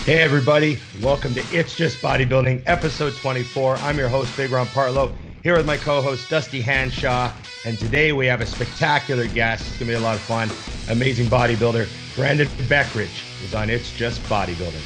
Hey everybody, welcome to It's Just Bodybuilding, episode 24. I'm your host, Big Ron Partlow, here with my co-host, Dusty HANSHAW. And today we have a spectacular guest. It's gonna be a lot of fun. Amazing bodybuilder, Brandon Beckrich is on It's Just Bodybuilding.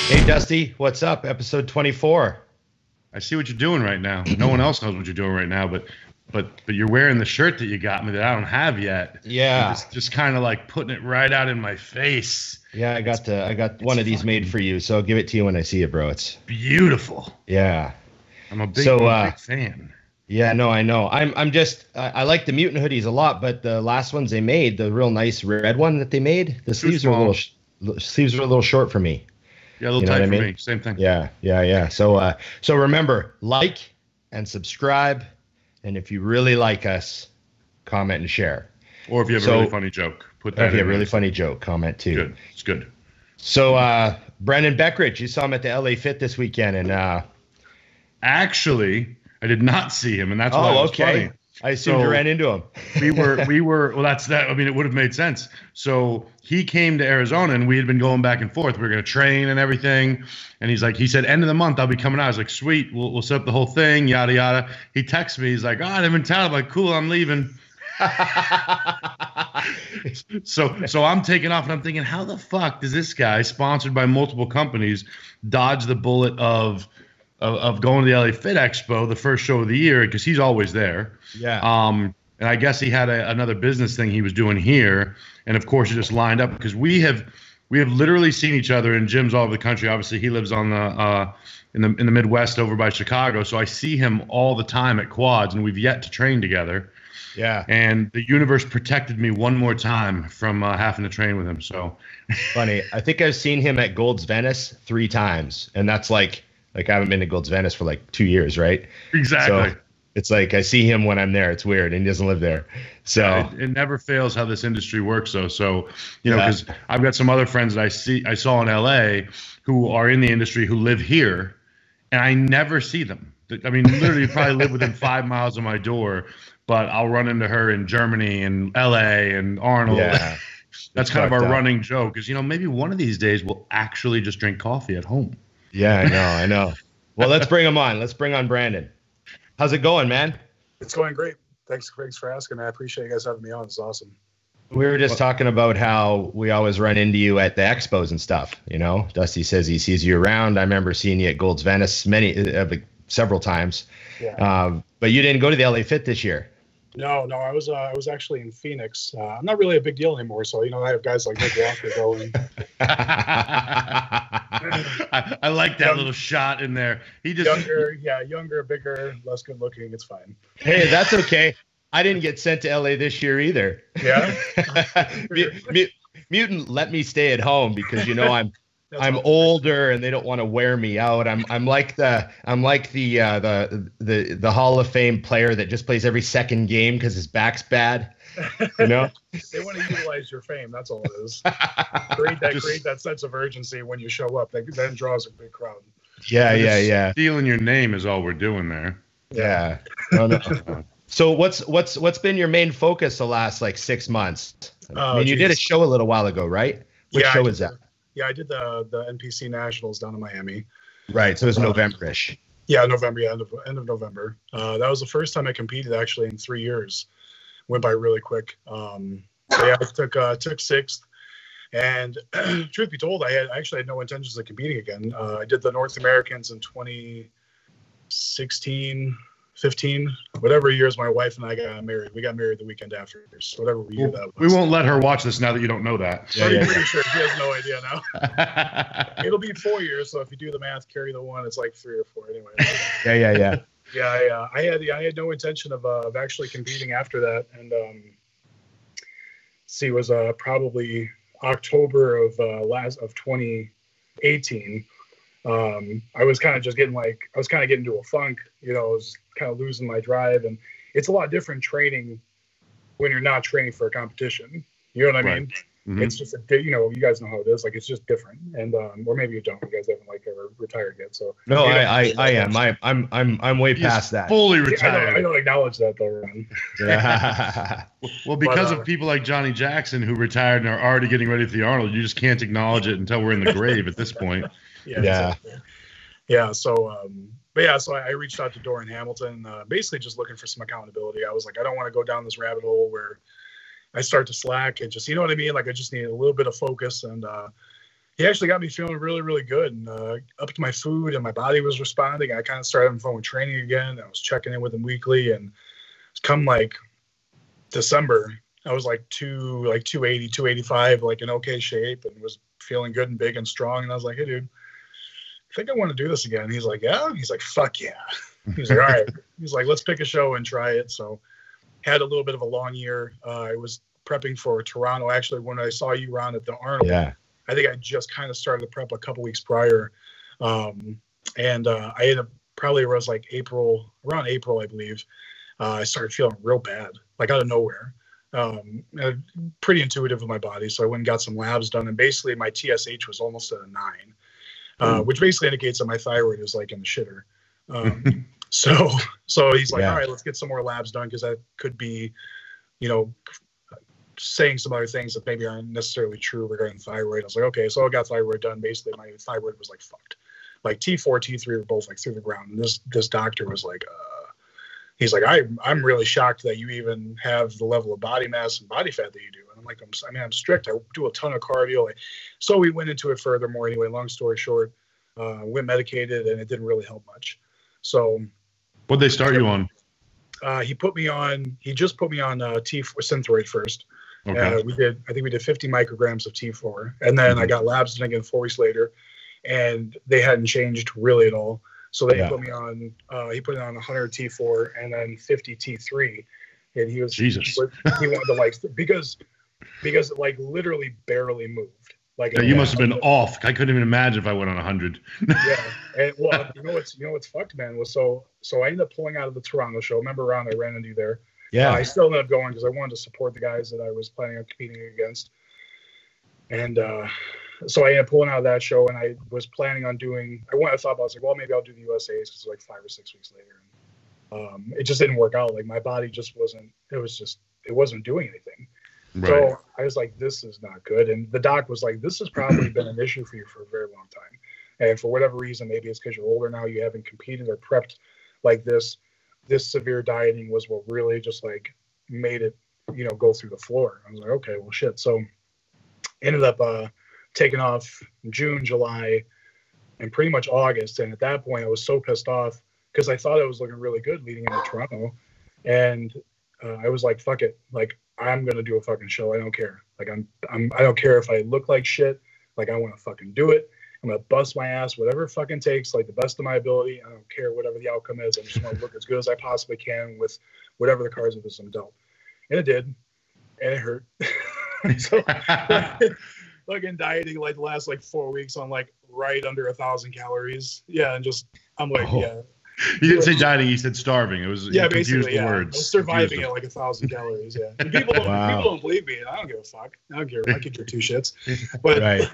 Hey Dusty, what's up? Episode 24. I see what you're doing right now. No one else knows what you're doing right now, but you're wearing the shirt that you got me that I don't have yet. Yeah. Just kind of like putting it right out in my face. Yeah, I got one of these made for you, so I'll give it to you when I see it, bro. It's beautiful. Yeah. I'm a big fan. Yeah, no, I know. I like the mutant hoodies a lot, but the last ones they made, the real nice red one that they made, the sleeves were a little short for me. Yeah, a little tight for me. Same thing. Yeah. So remember, like and subscribe, and if you really like us, comment and share. Or if you have a really funny joke, put that in. If you have a really funny joke, comment too. Good. It's good. So Brandon Beckrich, you saw him at the LA Fit this weekend, and actually, I did not see him, and that's why it was funny. I assumed you ran into him. we were well, that's that. I mean, it would have made sense. So he came to Arizona and we had been going back and forth. We were going to train and everything. And he said, end of the month, I'll be coming out. I was like, sweet, we'll set up the whole thing, yada, yada. He texts me. He's like, oh, I'm in town. I'm like, cool, I'm leaving. So I'm taking off and I'm thinking, how the fuck does this guy, sponsored by multiple companies, dodge the bullet of going to the LA Fit Expo, the first show of the year, because he's always there. Yeah. And I guess he had another business thing he was doing here, and of course it just lined up because we have literally seen each other in gyms all over the country. Obviously, he lives on in the Midwest over by Chicago, so I see him all the time at quads, and we've yet to train together. Yeah. And the universe protected me one more time from having to train with him. So funny. I think I've seen him at Gold's Venice 3 times, and that's like I haven't been to Gold's Venice for like 2 years, right? Exactly. So it's like I see him when I'm there. It's weird, and he doesn't live there. So yeah, it never fails how this industry works, though. So because I've got some other friends that I saw in LA who are in the industry who live here, and I never see them. I mean, literally, probably live within 5 miles of my door, but I'll run into her in Germany and LA and Arnold. Yeah. That's kind of our running joke. Is maybe one of these days we'll actually just drink coffee at home. Yeah, I know. Well, let's bring him on. Let's bring on Brandon. How's it going, man? It's going great. Thanks for asking. I appreciate you guys having me on. It's awesome. We were just talking about how we always run into you at the expos and stuff. Dusty says he sees you around. I remember seeing you at Gold's Venice several times. Yeah. But you didn't go to the LA Fit this year. No, I was actually in Phoenix. I'm not really a big deal anymore, so I have guys like Nick Walker going. I like that little shot in there. He just younger, bigger, less good looking. It's fine. Hey, that's okay. I didn't get sent to LA this year either. Yeah. Mutant let me stay at home because I'm older and they don't want to wear me out. I'm like the Hall of Fame player that just plays every second game because his back's bad. They want to utilize your fame. That's all it is. Create that sense of urgency when you show up. That then draws a big crowd. Yeah. Stealing your name is all we're doing there. Yeah. No. So what's been your main focus the last 6 months? You did a show a little while ago, right? Which show is that? Yeah, I did the NPC Nationals down in Miami. Right, so it was November-ish. Yeah, November. Yeah, end of November. That was the first time I competed actually in 3 years. Went by really quick. I took sixth, and truth be told, I actually had no intentions of competing again. I did the North Americans in 2016, 15, whatever years my wife and I got married. We got married the weekend after, so whatever year that was. We won't let her watch this now that you don't know that. Pretty sure she has no idea now. It'll be 4 years, so if you do the math, carry the one, it's like 3 or 4 anyway. Yeah. Yeah. I had no intention of actually competing after that, and it was probably October of 2018. I was kind of just getting into a funk, I was kind of losing my drive, and it's a lot different training when you're not training for a competition. You know what I mean? Mm-hmm. It's just you guys know how it is. Like, it's just different, and or maybe you don't. You guys haven't ever retired yet, so no, I am. I'm way past that. Fully retired. I don't acknowledge that though, Ron. Yeah. Well, because of people like Johnny Jackson who retired and are already getting ready for the Arnold, you just can't acknowledge it until we're in the grave at this point. Yeah. Exactly. Yeah. So, so I reached out to Dorian Hamilton, basically just looking for some accountability. I was like, I don't want to go down this rabbit hole where I start to slack and just, you know what I mean? Like, I just needed a little bit of focus, and he actually got me feeling really, really good, and up to my food, and my body was responding. I kind of started having fun with training again. I was checking in with him weekly, and come like December, I was like 280, 285, like in okay shape, and was feeling good and big and strong. And I was like, hey, dude, I think I want to do this again. He's like, yeah? He's like, fuck yeah. He's like, all right. He's like, let's pick a show and try it. So had a little bit of a long year. I was prepping for Toronto. Actually, when I saw you, Ron, at the Arnold, I think I just kind of started the prep a couple weeks prior. And I ended up probably it was like around April, I believe. I started feeling real bad, like out of nowhere. Pretty intuitive with my body. So I went and got some labs done. And basically my TSH was almost at a 9, which basically indicates that my thyroid is like in the shitter. So he's like, all right, let's get some more labs done, because that could be, saying some other things that maybe aren't necessarily true regarding thyroid. I was like, okay, so I got thyroid done. Basically, my thyroid was like fucked. Like T4, T3 were both like through the ground. And this doctor was like, he's like, I'm really shocked that you even have the level of body mass and body fat that you do. And I'm like, I'm strict. I do a ton of cardio. So we went into it furthermore. Anyway, long story short, went medicated, and it didn't really help much. So what'd they start you on? He just put me on T4 Synthroid first. Okay. I think we did 50 micrograms of T4, and then I got labs done again 4 weeks later, and they hadn't changed really at all. So they put me on. He put it on 100 T4 and then 50 T3, and he was Jesus. He wanted to because it like literally barely moved. Like you must have been off. I couldn't even imagine if I went on 100. Yeah, and well, what's fucked, man, was so I ended up pulling out of the Toronto show. Remember, Ron, I ran into you there. Yeah, I still ended up going because I wanted to support the guys that I was planning on competing against. And so I ended up pulling out of that show, and I was planning on doing. I thought about. I was like, well, maybe I'll do the USA's, because like 5 or 6 weeks later, and it just didn't work out. Like my body just wasn't. It wasn't doing anything. Right. So I was like, this is not good. And the doc was like, this has probably been an issue for you for a very long time. And for whatever reason, maybe it's because you're older now, you haven't competed or prepped like this. This severe dieting was what really just like made it, go through the floor. I was like, okay, well, shit. So ended up taking off June, July, and pretty much August. And at that point, I was so pissed off because I thought I was looking really good leading into Toronto. And I was like, fuck it. Like, I'm going to do a fucking show. I don't care. Like, I don't care if I look like shit. Like, I want to fucking do it. I'm going to bust my ass, whatever it fucking takes, like the best of my ability. I don't care whatever the outcome is. I just want to look as good as I possibly can with whatever the cards of this I'm dealt. And it did. And it hurt. So, fucking dieting like the last like 4 weeks on like right under 1,000 calories. Yeah. And just, I'm like, yeah. You didn't say dieting, you said starving. It was basically, words. I was surviving at like 1,000 calories. Yeah. And people don't believe me. And I don't give a fuck. I don't care. I could give 2 shits. But right.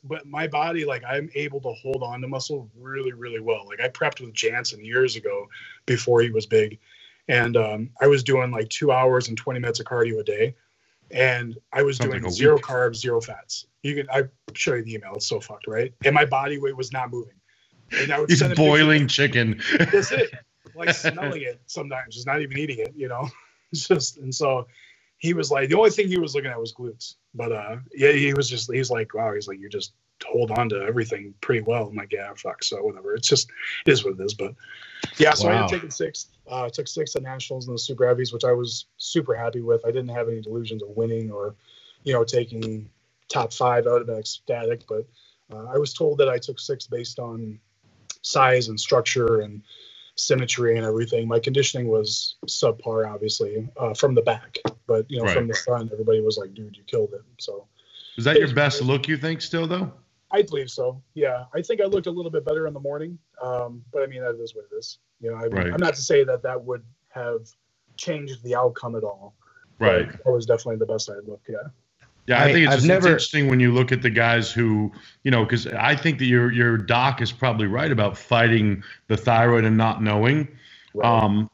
But my body, like, I'm able to hold on to muscle really, really well. Like, I prepped with Jansen years ago before he was big. And I was doing like 2 hours and 20 minutes of cardio a day. And I was doing like 0 carbs, 0 fats. I show you the email. It's so fucked, right? And my body weight was not moving. And I would He's boiling chicken. That's it. Like smelling it sometimes, just not even eating it, It's just, and so he was like, the only thing he was looking at was glutes. But he's like, wow, he's like, you just hold on to everything pretty well. I'm like, yeah, fuck. So whatever. It is what it is. But yeah, so I ended up taking 6th. Took 6th at nationals in the super heavies, which I was super happy with. I didn't have any delusions of winning or, taking top 5. I would have been ecstatic. But I was told that I took 6th based on size and structure and symmetry and everything. My conditioning was subpar, obviously, from the back, but from the front, everybody was like, dude, you killed it. So is that your best look, you think, still though? I believe so. Yeah, I think I looked a little bit better in the morning, but I mean that is what it is. You know, I'm not to say that would have changed the outcome at all. Right. That was definitely the best I had looked. Yeah. Yeah, I think it's interesting when you look at the guys who, you know, because I think that your doc is probably right about fighting the thyroid and not knowing. Right.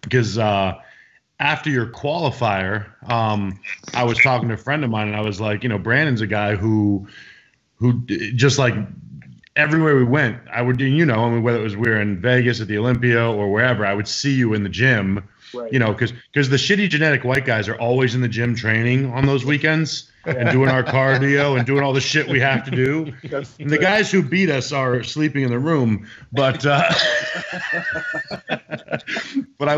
Because after your qualifier, I was talking to a friend of mine, and I was like, you know, Brandon's a guy who just like everywhere we went, I would, you know, I mean, whether it was we were in Vegas at the Olympia or wherever, I would see you in the gym. Right. You know, because the shitty genetic white guys are always in the gym training on those weekends and doing our cardio and doing all the shit we have to do. And the guys who beat us are sleeping in the room. But but I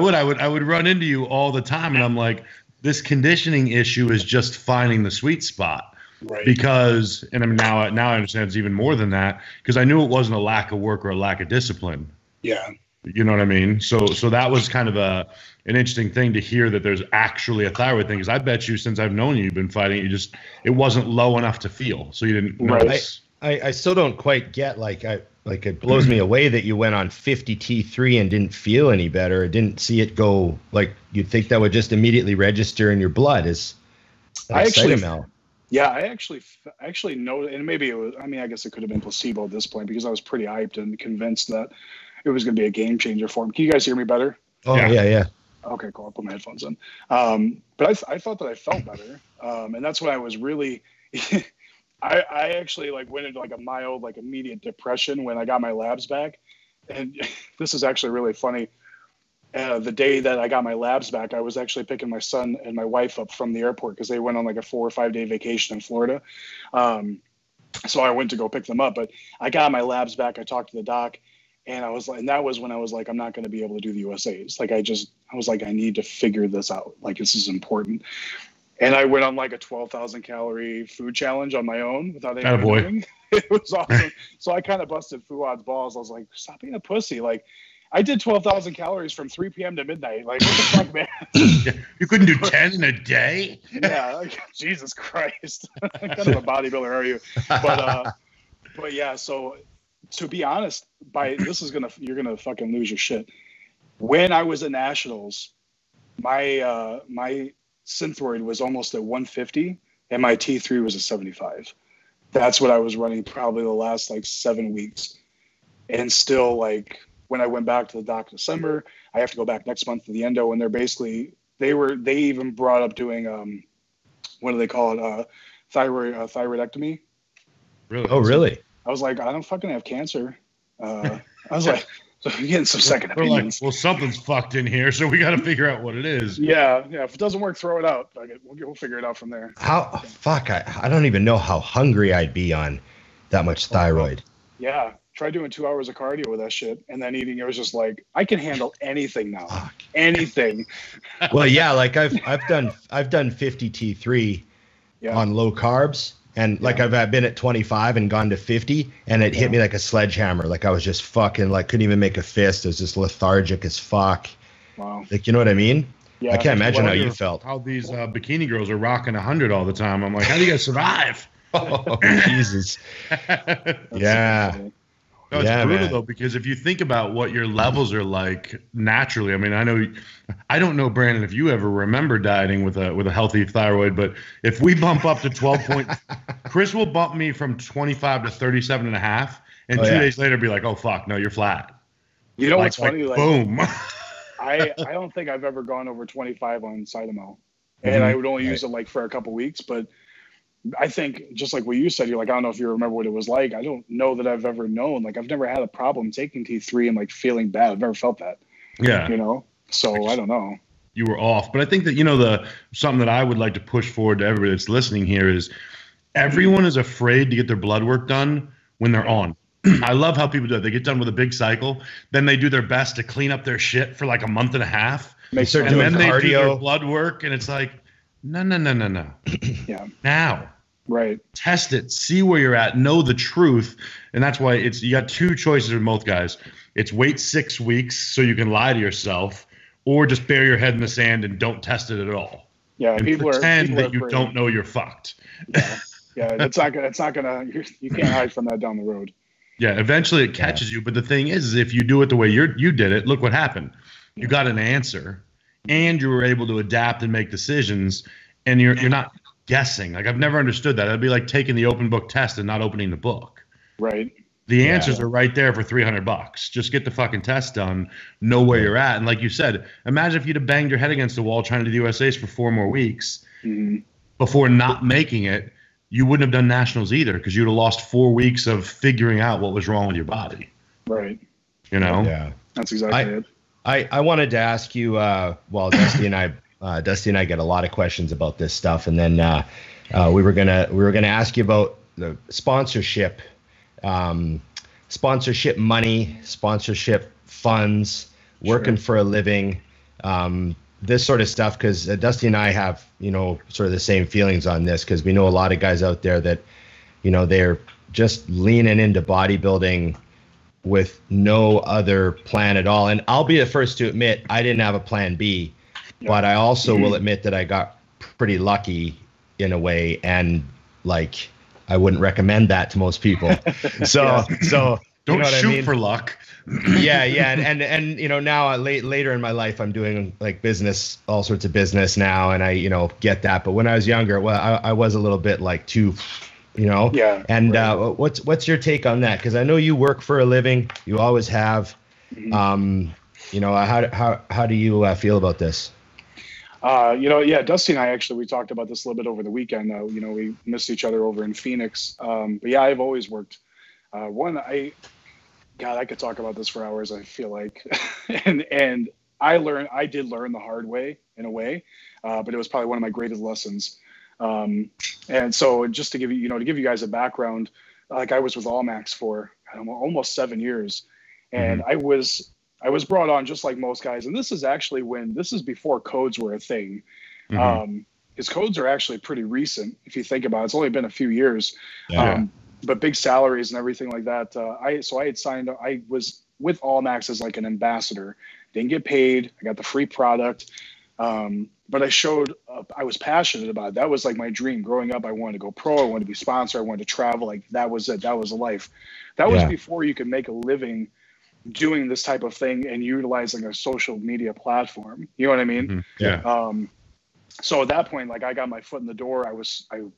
would run into you all the time, and I'm like, this conditioning issue is just finding the sweet spot. Right. Because, and I mean, now I understand it's even more than that, because I knew it wasn't a lack of work or a lack of discipline. Yeah. You know what I mean? So that was kind of an interesting thing to hear, that there's actually a thyroid thing. Because I bet you, since I've known you've been fighting, it wasn't low enough to feel, so you didn't notice. I still don't quite get, like it blows me away that you went on 50 T3 and didn't feel any better. Didn't see it go, like you'd think that would just immediately register in your blood as cytomel. Yeah, I actually know, and maybe it was, I mean, I guess it could have been placebo at this point, because I was pretty hyped and convinced that it was going to be a game changer for him. Can you guys hear me better? Oh, yeah. Okay, cool. I'll put my headphones in. But I thought that I felt better. And that's when I was really, I actually like went into like a mild, like immediate depression when I got my labs back. And this is actually really funny. The day that I got my labs back, I was actually picking my son and my wife up from the airport, because they went on like a 4 or 5 day vacation in Florida. So I went to go pick them up, but I got my labs back. I talked to the doc, and I was like, and that was when I was like, I'm not going to be able to do the USAs. Like, I was like, I need to figure this out. Like, this is important. And I went on like a 12,000 calorie food challenge on my own without anyone doing. It was awesome. So I kind of busted Fuad's balls. I was like, stop being a pussy. Like, I did 12,000 calories from 3 p.m. to midnight. Like, what the fuck, man? You couldn't do 10 in a day? Yeah, like, Jesus Christ. What kind of a bodybuilder are you? But yeah, so to be honest, you're gonna fucking lose your shit. When I was at nationals, my Synthroid was almost at 150, and my T3 was at 75. That's what I was running probably the last like 7 weeks, and still like. When I went back to the doc in December, I have to go back next month to the endo, and they even brought up doing what do they call it, thyroidectomy. Really? Oh, really? I was like, I don't fucking have cancer. I was like, so I'm getting some second opinions. Like, well, something's fucked in here, so we got to figure out what it is. Yeah. If it doesn't work, throw it out. We'll figure it out from there. I don't even know how hungry I'd be on that much thyroid. Yeah. Try doing 2 hours of cardio with that shit, and then eating. It was just like, I can handle anything now. Fuck. Anything. Well, yeah, like I've done 50 T3 on low carbs, and like I've been at 25 and gone to 50, and it hit me like a sledgehammer. Like I was just fucking like couldn't even make a fist. I was just lethargic as fuck. Wow. Like, you know what I mean? Yeah. I can't imagine how you felt. How these bikini girls are rocking 100 all the time. I'm like, how do you guys survive? Oh, Jesus. Yeah. No, it's brutal, though, because if you think about what your levels are like naturally, I mean, I don't know, Brandon, if you ever remember dieting with a healthy thyroid, but if we bump up to 12 Chris will bump me from 25 to 37 and a half, and 2 days later be like, oh, fuck, no, you're flat. You know what's funny? Like, boom. I don't think I've ever gone over 25 on cytomel, and I would only use it like for a couple weeks, but I think just like what you said, you're like, I don't know if you remember what it was like. I don't know that I've ever known. Like, I've never had a problem taking T3 and like feeling bad. I've never felt that. Yeah. You know? So I don't know. You were off. But I think that, something that I would like to push forward to everybody that's listening here is everyone is afraid to get their blood work done when they're on. I love how people do it. They get done with a big cycle. Then they do their best to clean up their shit for like a month and a half. They start doing then cardio. They do their blood work, and it's like, no. Yeah. Now. Right. Test it. See where you're at. Know the truth. And that's why you got two choices with both guys. It's wait 6 weeks so you can lie to yourself, or just bury your head in the sand and don't test it at all. Yeah. And pretend that you don't know you're fucked. Yeah. Yeah, you can't hide from that down the road. Yeah, eventually it catches you. But the thing is if you do it the way you did it, look what happened. You got an answer, and you were able to adapt and make decisions, and you're not guessing. Like, I've never understood that. It'd be like taking the open book test and not opening the book. Right. The answers are right there for $300. Just get the fucking test done, know where you're at. And like you said, imagine if you'd have banged your head against the wall trying to do USAs for 4 more weeks before not making it. You wouldn't have done nationals either, because you'd have lost 4 weeks of figuring out what was wrong with your body. Right. You know? Yeah. That's exactly it. I wanted to ask you, Dusty and I get a lot of questions about this stuff. And then we were gonna ask you about the sponsorship money, sponsorship funds, working for a living, this sort of stuff. Because Dusty and I have, sort of the same feelings on this, because we know a lot of guys out there that, they're just leaning into bodybuilding with no other plan at all. And I'll be the first to admit I didn't have a plan B, but I also will admit that I got pretty lucky in a way. And like, I wouldn't recommend that to most people. So don't shoot for luck. Yeah. And now later in my life, I'm doing like business, all sorts of business now. And I, get that. But when I was younger, I was a little bit like too, Yeah. And what's your take on that? Because I know you work for a living. You always have. How do you feel about this? Dusty and I we talked about this a little bit over the weekend. We missed each other over in Phoenix. But yeah, I've always worked. I could talk about this for hours, I feel like. and I did learn the hard way in a way, but it was probably one of my greatest lessons. And so just to give you guys a background, like I was with Allmax for almost 7 years, and I was brought on just like most guys. And this is before codes were a thing. His codes are actually pretty recent. If you think about it, it's only been a few years, but big salaries and everything like that. I had signed, I was with Allmax as like an ambassador, didn't get paid. I got the free product. But I was passionate about it. That was like my dream growing up. I wanted to go pro. I wanted to be sponsored. I wanted to travel. Like that was it. That was a life. That was before you could make a living doing this type of thing and utilizing a social media platform. You know what I mean? So at that point, like I got my foot in the door. I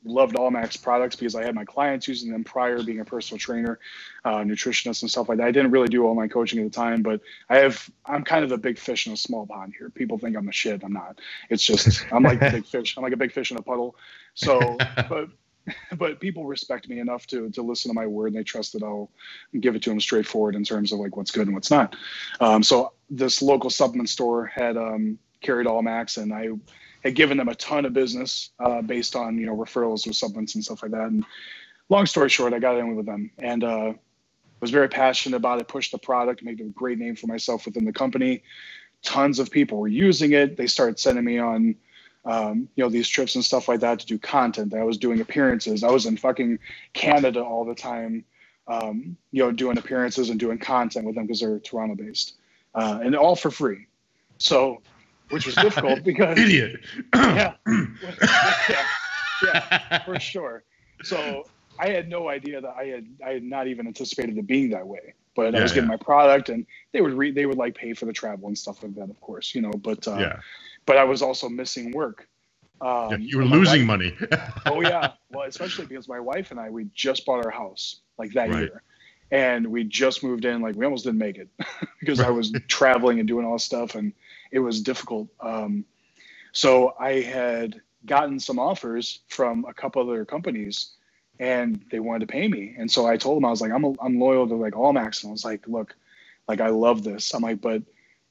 loved Allmax products because I had my clients using them prior, being a personal trainer, nutritionist and stuff like that. I didn't really do all my coaching at the time, but I'm kind of a big fish in a small pond here. People think I'm the shit. I'm not. It's just, I'm like the big fish. I'm like a big fish in a puddle. So, but people respect me enough to listen to my word, and they trust that I'll give it to them straightforward in terms of like what's good and what's not. So this local supplement store had carried Allmax, and I had given them a ton of business based on, referrals with supplements and stuff like that. And long story short, I got in with them and was very passionate about it, pushed the product, made a great name for myself within the company. Tons of people were using it. They started sending me on, these trips and stuff like that to do content. I was doing appearances. I was in fucking Canada all the time, doing appearances and doing content with them because they're Toronto based, and all for free. So, which was difficult because idiot. yeah, for sure. So I had no idea that I had not even anticipated it being that way. But I was getting my product, and they would like pay for the travel and stuff like that, of course, but I was also missing work. You were losing money. Oh yeah, well, especially because my wife and we just bought our house like that year, and we just moved in. Like we almost didn't make it because I was traveling and doing all this stuff, and it was difficult. So I had gotten some offers from a couple other companies, and they wanted to pay me. And so I told them, I was like, I'm loyal to like Allmax. And I was like, look, like I love this. I'm like, but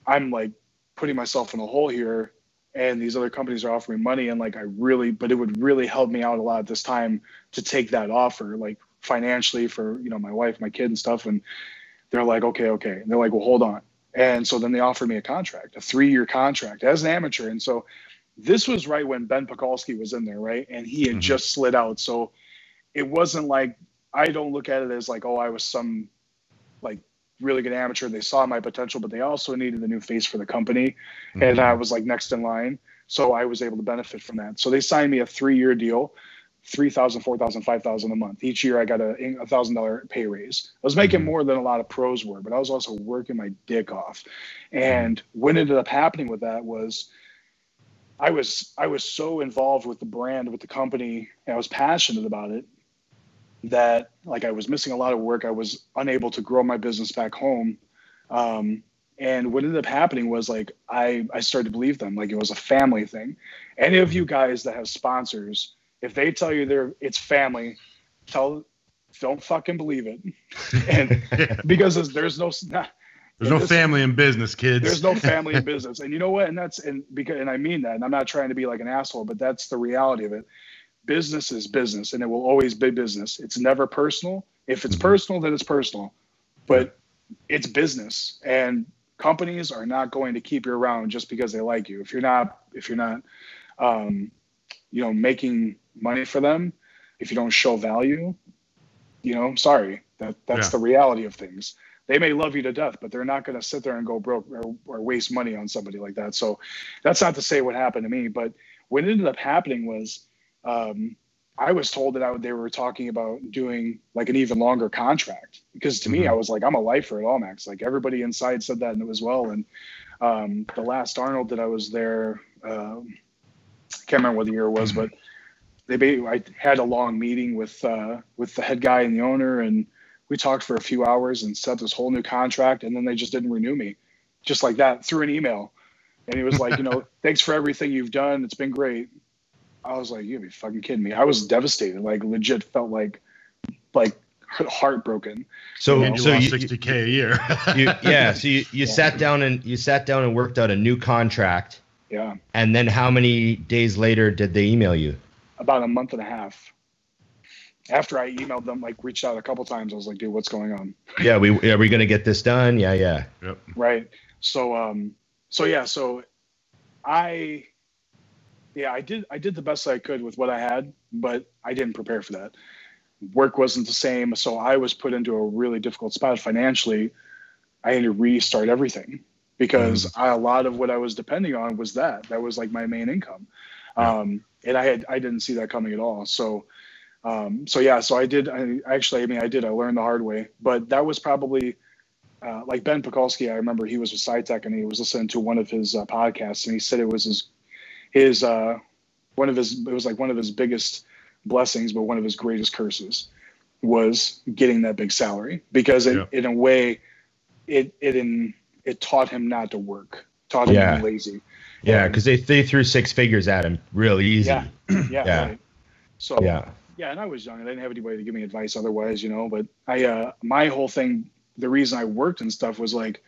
I'm like putting myself in a hole here, and these other companies are offering money, and like but it would really help me out a lot at this time to take that offer, like financially for my wife, my kid and stuff. And they're like, okay. And they're like, well, hold on. And so then they offered me a 3-year contract as an amateur. And so this was right when Ben Pekulski was in there, right? And he had just slid out. So it wasn't like, I don't look at it as like, oh, I was some like really good amateur. They saw my potential, but they also needed a new face for the company. And I was like next in line. So I was able to benefit from that. So they signed me a 3-year deal. $3,000, $4,000, $5,000 a month. Each year I got a $1,000 pay raise. I was making more than a lot of pros were, but I was also working my dick off. And what ended up happening with that was I was so involved with the brand, with the company, and I was passionate about it that like I was missing a lot of work. I was unable to grow my business back home. And what ended up happening was like I started to believe them, like it was a family thing. Any of you guys that have sponsors, if they tell you it's family, don't fucking believe it. And because there's no family in business, kids. There's no family in business. And you know what? And I mean that, and I'm not trying to be like an asshole, but that's the reality of it. Business is business, and it will always be business. It's never personal. If it's personal, then it's personal, but it's business, and companies are not going to keep you around just because they like you. If you're not, making money for them, if you don't show value, sorry, that's the reality of things. They may love you to death, but they're not going to sit there and go broke or waste money on somebody like that. So that's not to say what happened to me, but what ended up happening was I was told that they were talking about doing like an even longer contract, because to me, I was like, I'm a lifer at Allmax. Like everybody inside said that as well. And the last Arnold that I was there, I can't remember what the year it was, but I had a long meeting with the head guy and the owner, and we talked for a few hours and set this whole new contract. And then they just didn't renew me just like that through an email. And he was like, thanks for everything you've done. It's been great. I was like, you'd be fucking kidding me. I was devastated, like legit felt like heartbroken. So you lost $60K a year. So you sat down and worked out a new contract. Yeah. And then how many days later did they email you? About a month and a half. After I emailed them, like reached out a couple times, I was like, dude, what's going on? Yeah, are we gonna get this done? Yeah. Yep. Right. So I did the best I could with what I had, but I didn't prepare for that. Work wasn't the same, so I was put into a really difficult spot financially. I had to restart everything because a lot of what I was depending on was that was like my main income. And I didn't see that coming at all. So I did. I learned the hard way, but that was probably like Ben Pekulski. I remember he was with SciTech and he was listening to one of his podcasts, and he said it was one of his biggest blessings, but one of his greatest curses was getting that big salary, because in a way it taught him not to work, taught him to be lazy. Yeah, because they threw six figures at him really easy. Yeah. Right. So and I was young and I didn't have anybody to give me advice otherwise, but my whole thing, the reason I worked and stuff was like,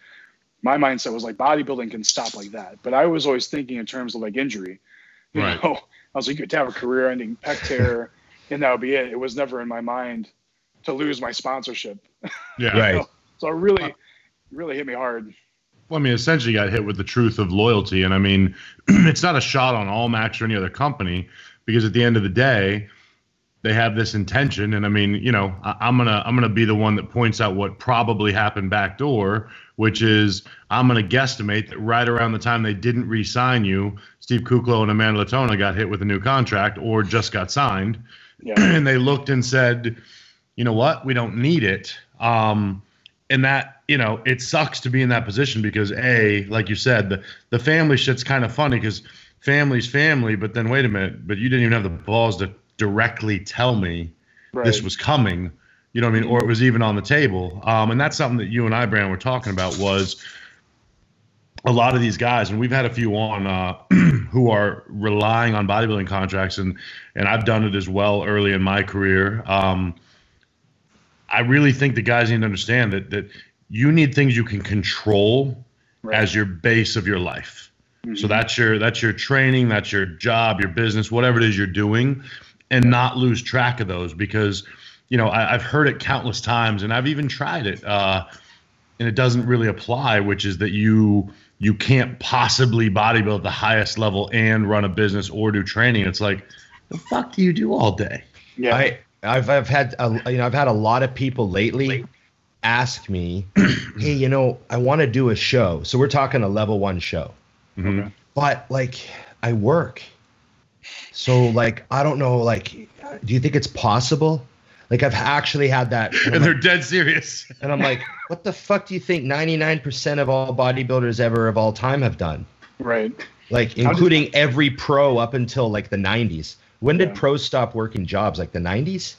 my mindset was like bodybuilding can stop like that. But I was always thinking in terms of like injury. You know, I was like, you could have a career-ending pec tear, and that would be it. It was never in my mind to lose my sponsorship. Yeah, right. So it really hit me hard. Well, I mean, essentially got hit with the truth of loyalty. And I mean, it's not a shot on Allmax or any other company, because at the end of the day, they have this intention. And I mean, I'm gonna be the one that points out what probably happened backdoor, which is I'm gonna guesstimate that right around the time they didn't re-sign you, Steve Kuklo and Amanda Latona got hit with a new contract or just got signed. Yeah. And they looked and said, you know what, we don't need it. And that, it sucks to be in that position because like you said, the family shit's kind of funny because family's family, but then wait a minute, but you didn't even have the balls to directly tell me this was coming, you know what I mean? Or it was even on the table. And that's something that you and I, Brandon, were talking about, was a lot of these guys, and we've had a few on who are relying on bodybuilding contracts, and I've done it as well early in my career. I really think the guys need to understand that you need things you can control as your base of your life. Mm-hmm. So that's your training, that's your job, your business, whatever it is you're doing, and not lose track of those, because I've heard it countless times, and I've even tried it, and it doesn't really apply, which is that you can't possibly bodybuild at the highest level and run a business or do training. It's like, the fuck do you do all day? Yeah. I've had a lot of people lately ask me, hey, I want to do a show. So we're talking a level 1 show. Mm-hmm. But like I work, So like, I don't know, like, do you think it's possible? Like I've actually had that. And they're dead serious. And I'm like, what the fuck do you think 99% of all bodybuilders ever of all time have done? Right. Like including every pro up until like the 90s. When did pros stop working jobs? Like the 90s?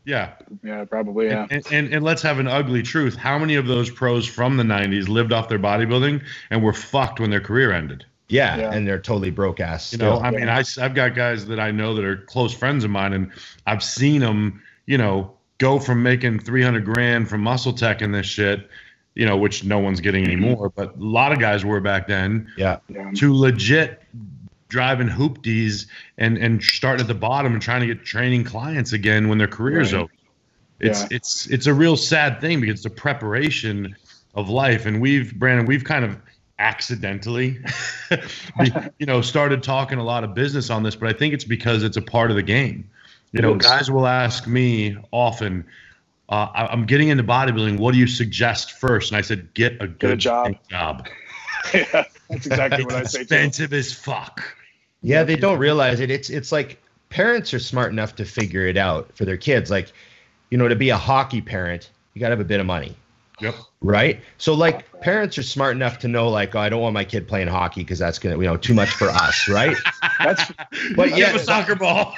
Yeah. Yeah, probably. Yeah. And let's have an ugly truth. How many of those pros from the 90s lived off their bodybuilding and were fucked when their career ended? Yeah. And they're totally broke ass. You know, I mean, I've got guys that I know that are close friends of mine, and I've seen them, you know, go from making 300 grand from muscle tech and this shit, you know, which no one's getting anymore, but a lot of guys were back then, to legit driving hoopties and starting at the bottom and trying to get training clients again when their career's over. It's a real sad thing because it's the preparation of life. And Brandon, we've kind of accidentally, you know, started talking a lot of business on this, but I think it's because it's a part of the game. You know, guys will ask me often, I'm getting into bodybuilding. What do you suggest first? And I said, get a good job. Yeah, that's exactly what I say too. Expensive as fuck. Yeah, they don't realize it. It's like parents are smart enough to figure it out for their kids. Like, you know, to be a hockey parent, you got to have a bit of money. Yep. Right. So like parents are smart enough to know like, oh, I don't want my kid playing hockey because that's going to, you know, too much for us. Right. But give him a soccer ball.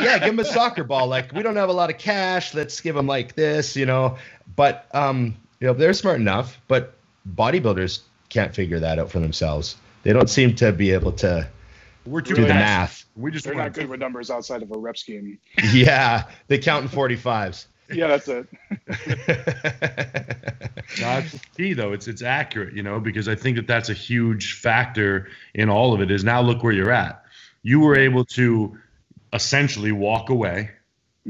Yeah. Give him a soccer ball. Like we don't have a lot of cash. Let's give them like this, you know, but, you know, they're smart enough, but bodybuilders can't figure that out for themselves. They don't seem to be able to do the math. They're not good with numbers outside of a rep scheme. Yeah. They count in 45s. Yeah, that's it. That's the key, though. It's accurate, you know, because I think that's a huge factor in all of it. Is now look where you're at. You were able to essentially walk away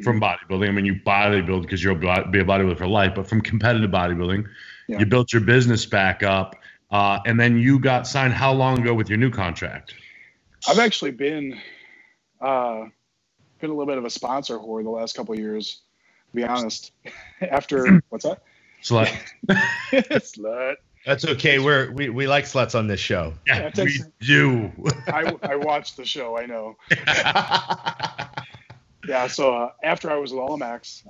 from bodybuilding. I mean, you bodybuild because you'll be a bodybuilder for life, but from competitive bodybuilding, you built your business back up, and then you got signed. How long ago with your new contract? I've actually been a little bit of a sponsor whore the last couple of years. To be honest, after what's that? Slut. Slut. That's okay. We like sluts on this show. Yeah, we do. I watched the show. I know. Yeah. So after I was with Allmax,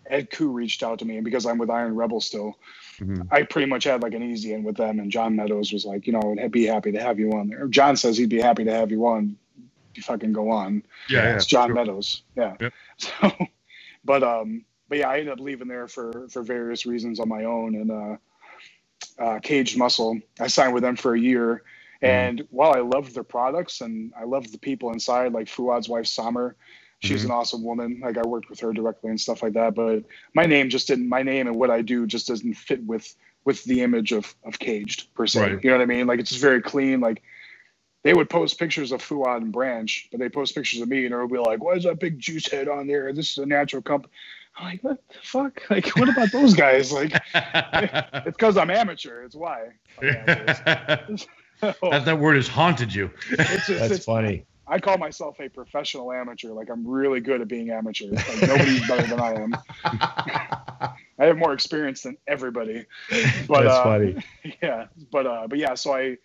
Ed Koo reached out to me, and because I'm with Iron Rebel still, I pretty much had like an easy in with them. And John Meadows was like, you know, I'd be happy to have you on there. John says he'd be happy to have you on. You fucking go on. Yeah. It's John Meadows. Yeah. Yep. So. But yeah, I ended up leaving there for various reasons on my own. And Caged Muscle, I signed with them for a year. And while I loved their products and I loved the people inside, like Fuad's wife, Samer, she's an awesome woman. Like I worked with her directly and stuff like that. But my name and what I do just doesn't fit with the image of Caged per se. Right. You know what I mean? Like it's just very clean. Like they would post pictures of Fuad and Branch, but they post pictures of me and it would be like, why is that big juice head on there? This is a natural company. I'm like, what the fuck? Like, what about those guys? Like, it's because I'm amateur. It's why. That word has haunted you. That's funny. I call myself a professional amateur. Like, I'm really good at being amateur. Like, nobody's better than I am. I have more experience than everybody. But, that's funny. Yeah. But yeah, so I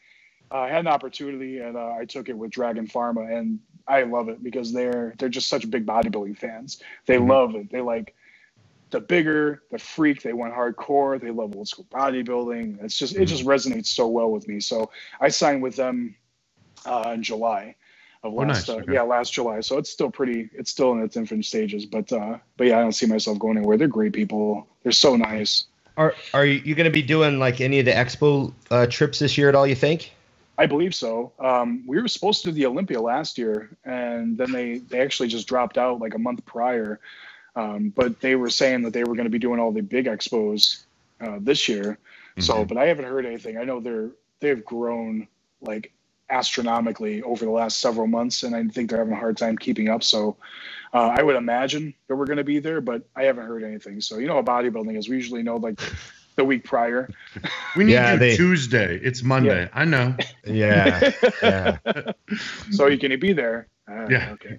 had an opportunity and I took it with Dragon Pharma, and I love it because they're just such big bodybuilding fans. They love it. They like the bigger, the freak. They went hardcore. They love old school bodybuilding. It's just it just resonates so well with me. So I signed with them in July of last last July. So it's still in its infant stages. But yeah, I don't see myself going anywhere. They're great people. They're so nice. Are you going to be doing like any of the expo trips this year at all? You think? I believe so. We were supposed to do the Olympia last year, and then they actually just dropped out like a month prior. But they were saying that they were going to be doing all the big expos this year. So, but I haven't heard anything. I know they've grown like astronomically over the last several months, and I think they're having a hard time keeping up. So I would imagine that we're going to be there, but I haven't heard anything. So you know how bodybuilding is. We usually know like the week prior. We need to Tuesday. It's Monday. Yeah. I know. Yeah. So you can be there? Yeah. Okay.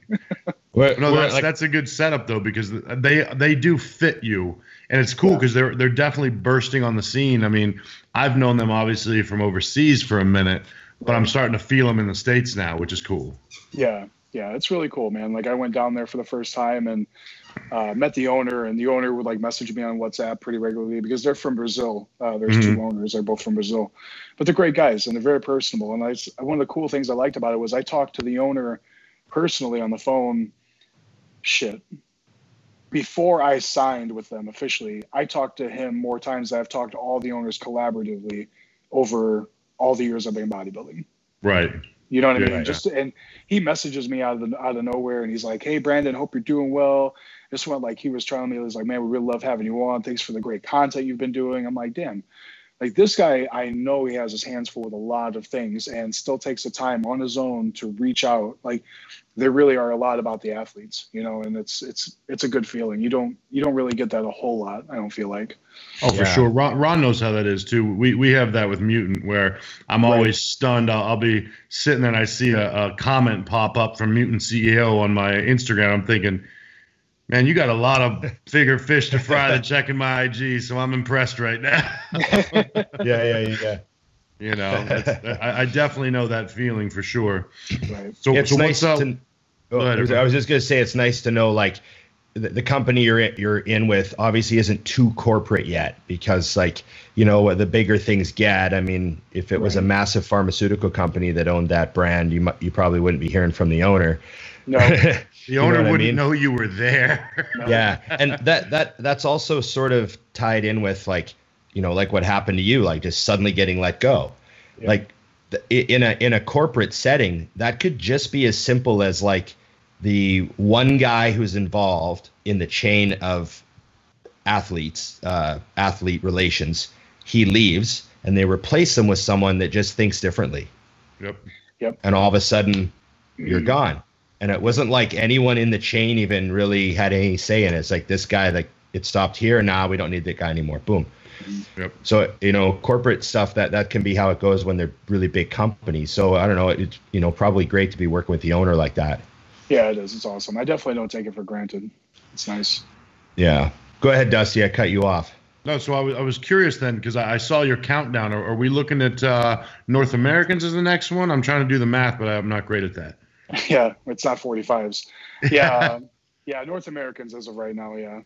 That's a good setup though, because they do fit you, and it's cool because they're definitely bursting on the scene. I mean, I've known them obviously from overseas for a minute, but I'm starting to feel them in the States now, which is cool. Yeah, it's really cool, man. Like I went down there for the first time and met the owner, and the owner would like message me on WhatsApp pretty regularly because they're from Brazil. There's two owners; they're both from Brazil, but they're great guys and they're very personable. And one of the cool things I liked about it was I talked to the owner personally on the phone. Before I signed with them officially, I talked to him more times than I've talked to all the owners collaboratively over all the years I've been bodybuilding. Right. You know what I mean? Yeah. And he messages me out of nowhere, and he's like, "Hey, Brandon, hope you're doing well." This one, like, he was telling me, he was like, "Man, we really love having you on. Thanks for the great content you've been doing." I'm like, damn, like this guy, I know he has his hands full with a lot of things, and still takes the time on his own to reach out. Like, there really are a lot about the athletes, you know, and it's a good feeling. You don't really get that a whole lot, I don't feel like. Oh, for sure. Ron knows how that is too. We have that with Mutant, where I'm always stunned. I'll be sitting there and I see a comment pop up from Mutant CEO on my Instagram. I'm thinking, man, you got a lot of bigger fish to fry than checking my IG, so I'm impressed right now. Yeah. You know, I definitely know that feeling for sure. Right. So nice what's up? I was just gonna say it's nice to know, like, the company you're in with obviously isn't too corporate yet, because, like, you know, the bigger things get. I mean, if it was a massive pharmaceutical company that owned that brand, you probably wouldn't be hearing from the owner. No, the owner wouldn't know you were there. No. Yeah, and that's also sort of tied in with, like, you know, like what happened to you, like just suddenly getting let go. Yeah. Like in a corporate setting, that could just be as simple as, like, the one guy who's involved in the chain of athlete relations, he leaves, and they replace him with someone that just thinks differently. Yep. And all of a sudden, you're gone. And it wasn't like anyone in the chain even really had any say in it. It's like, this guy, like, it stopped here. Nah, we don't need that guy anymore. Boom. Yep. So, you know, corporate stuff, that can be how it goes when they're really big companies. So I don't know. It's, you know, probably great to be working with the owner like that. Yeah, it is. It's awesome. I definitely don't take it for granted. It's nice. Yeah. Go ahead, Dusty. I cut you off. No, so I was curious then, because I saw your countdown. Are we looking at North Americans as the next one? I'm trying to do the math, but I'm not great at that. Yeah, it's not 45s. Yeah, North Americans as of right now, yeah.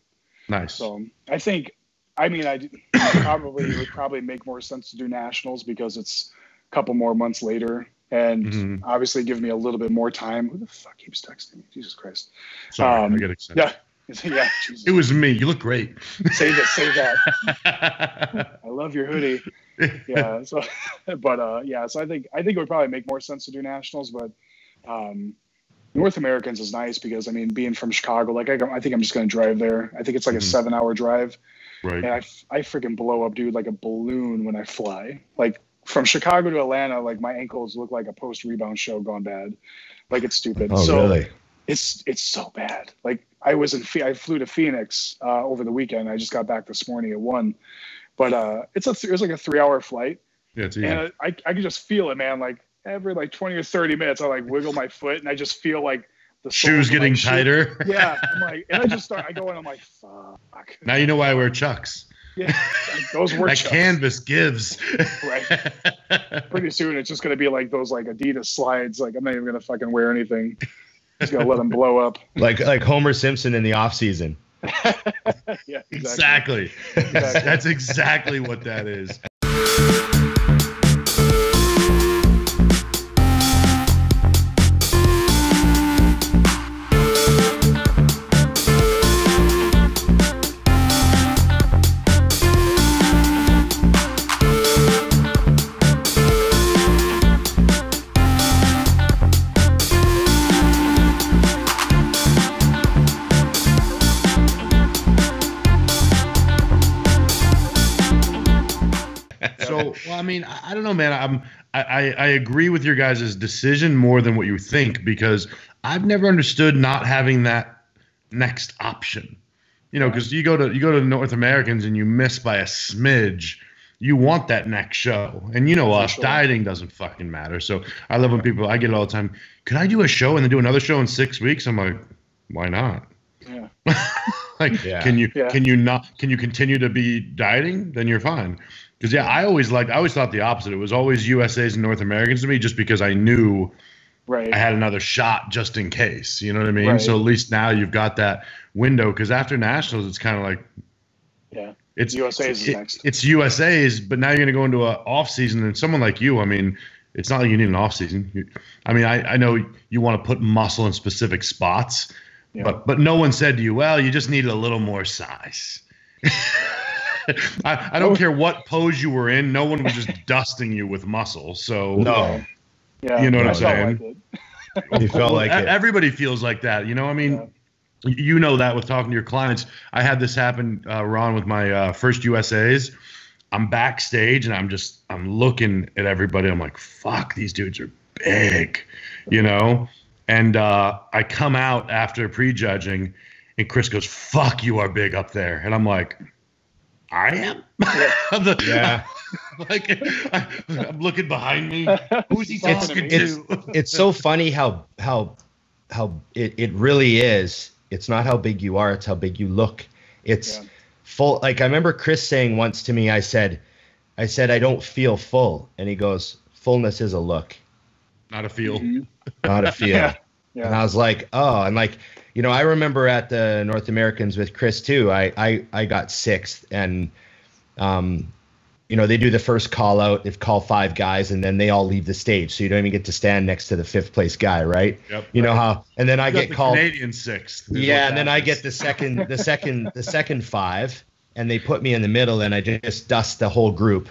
Nice. So I think, I mean, it would probably make more sense to do nationals because it's a couple more months later. And obviously give me a little bit more time. Who the fuck keeps texting me? Jesus Christ. Sorry, I get excited. Yeah. Jesus. It was me. You look great. Say that. I love your hoodie. Yeah. So, but so I think it would probably make more sense to do nationals, but North Americans is nice because, I mean, being from Chicago, like I think I'm just going to drive there. I think it's like a 7-hour drive. Right. And I freaking blow up, dude, like a balloon when I fly. Like, from Chicago to Atlanta, like, my ankles look like a post-rebound show gone bad. Like, it's stupid. Oh, so really? It's so bad. Like, I flew to Phoenix over the weekend. I just got back this morning at 1. But it was like a 3-hour flight. Yeah, it's easy. And I could just feel it, man. Like, every like 20 or 30 minutes, I like wiggle my foot, and I just feel like the shoes getting tighter. Yeah, I'm like, and I go in, I'm like, fuck. Now you know why I wear Chucks. Yeah, those were that canvas gives. Right. Pretty soon it's just gonna be like those like Adidas slides. Like, I'm not even gonna fucking wear anything. Just gonna let them blow up. Like Homer Simpson in the off season. Yeah, exactly. That's exactly what that is. Well, I mean, I don't know, man. I agree with your guys' decision more than what you think, because I've never understood not having that next option. You know, because you go to North Americans and you miss by a smidge. You want that next show, and you know us, dieting doesn't fucking matter. So I love when I get it all the time. Could I do a show and then do another show in 6 weeks? I'm like, why not? Yeah. Like, Yeah. can you continue to be dieting? Then you're fine. Because I always thought the opposite. It was always USAs and North Americans to me, just because I knew Right. I had another shot just in case. You know what I mean? Right. So at least now you've got that window. Because after nationals, it's kind of like, it's USA's is next. It's USA's, but now you're going to go into an off season, and someone like you, I mean, it's not like you need an off season. I know you want to put muscle in specific spots, but no one said to you, well, you just needed a little more size. I don't care what pose you were in. No one was just dusting you with muscle. So No. Yeah, you know what I'm saying? You felt like it. Everybody feels like that. You know, I mean, you know that with talking to your clients. I had this happen, Ron, with my first USAs. I'm backstage and I'm looking at everybody. I'm like, fuck, these dudes are big, you know? And I come out after prejudging and Chris goes, fuck, you are big up there. And I'm like, I am? Yeah. Like, I'm looking behind me. Who's he talking to? It's so funny how it really is. It's not how big you are, it's how big you look. It's full. Like I remember Chris saying once to me, I said, I don't feel full. And he goes, fullness is a look. Not a feel. Not a feel. Yeah. And I was like, oh, and like, you know, I remember at the North Americans with Chris too, I got sixth, and you know, they do the first call out, they call 5 guys, and then they all leave the stage. So you don't even get to stand next to the 5th place guy, right? Yep. You know how, and then I get called Canadian 6th. Yeah, and then I get the second 5, and they put me in the middle, and I just dust the whole group.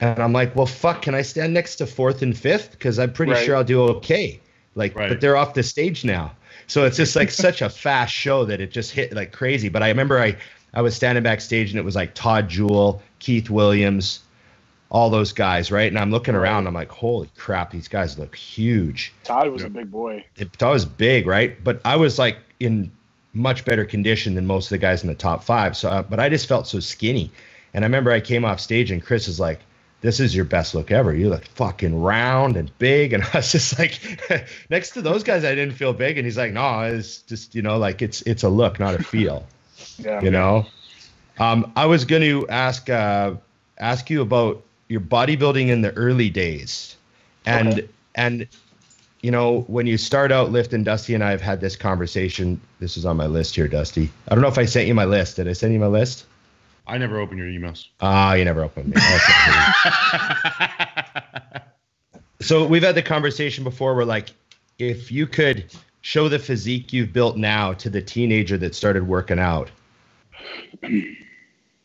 And I'm like, well, fuck, can I stand next to 4th and 5th? Because I'm pretty sure I'll do okay. Like, but they're off the stage now. So it's just like such a fast show that it just hit like crazy. But I remember I was standing backstage, and it was like Todd Jewell, Keith Williams, all those guys, right? And I'm looking around, I'm like, holy crap, these guys look huge. Todd was a big boy. Todd was big, right? But I was like in much better condition than most of the guys in the top 5. So, but I just felt so skinny. And I remember I came off stage, and Chris is like, this is your best look ever. You look fucking round and big. And I was just like, next to those guys, I didn't feel big. And he's like, no, it's just, you know, like it's a look, not a feel. You know? I was going to ask you about your bodybuilding in the early days. And you know, when you start out lifting, Dusty and I have had this conversation. This is on my list here, Dusty. I don't know if I sent you my list. Did I send you my list? I never open your emails. You never opened me. So we've had the conversation before where, like, if you could show the physique you've built now to the teenager that started working out,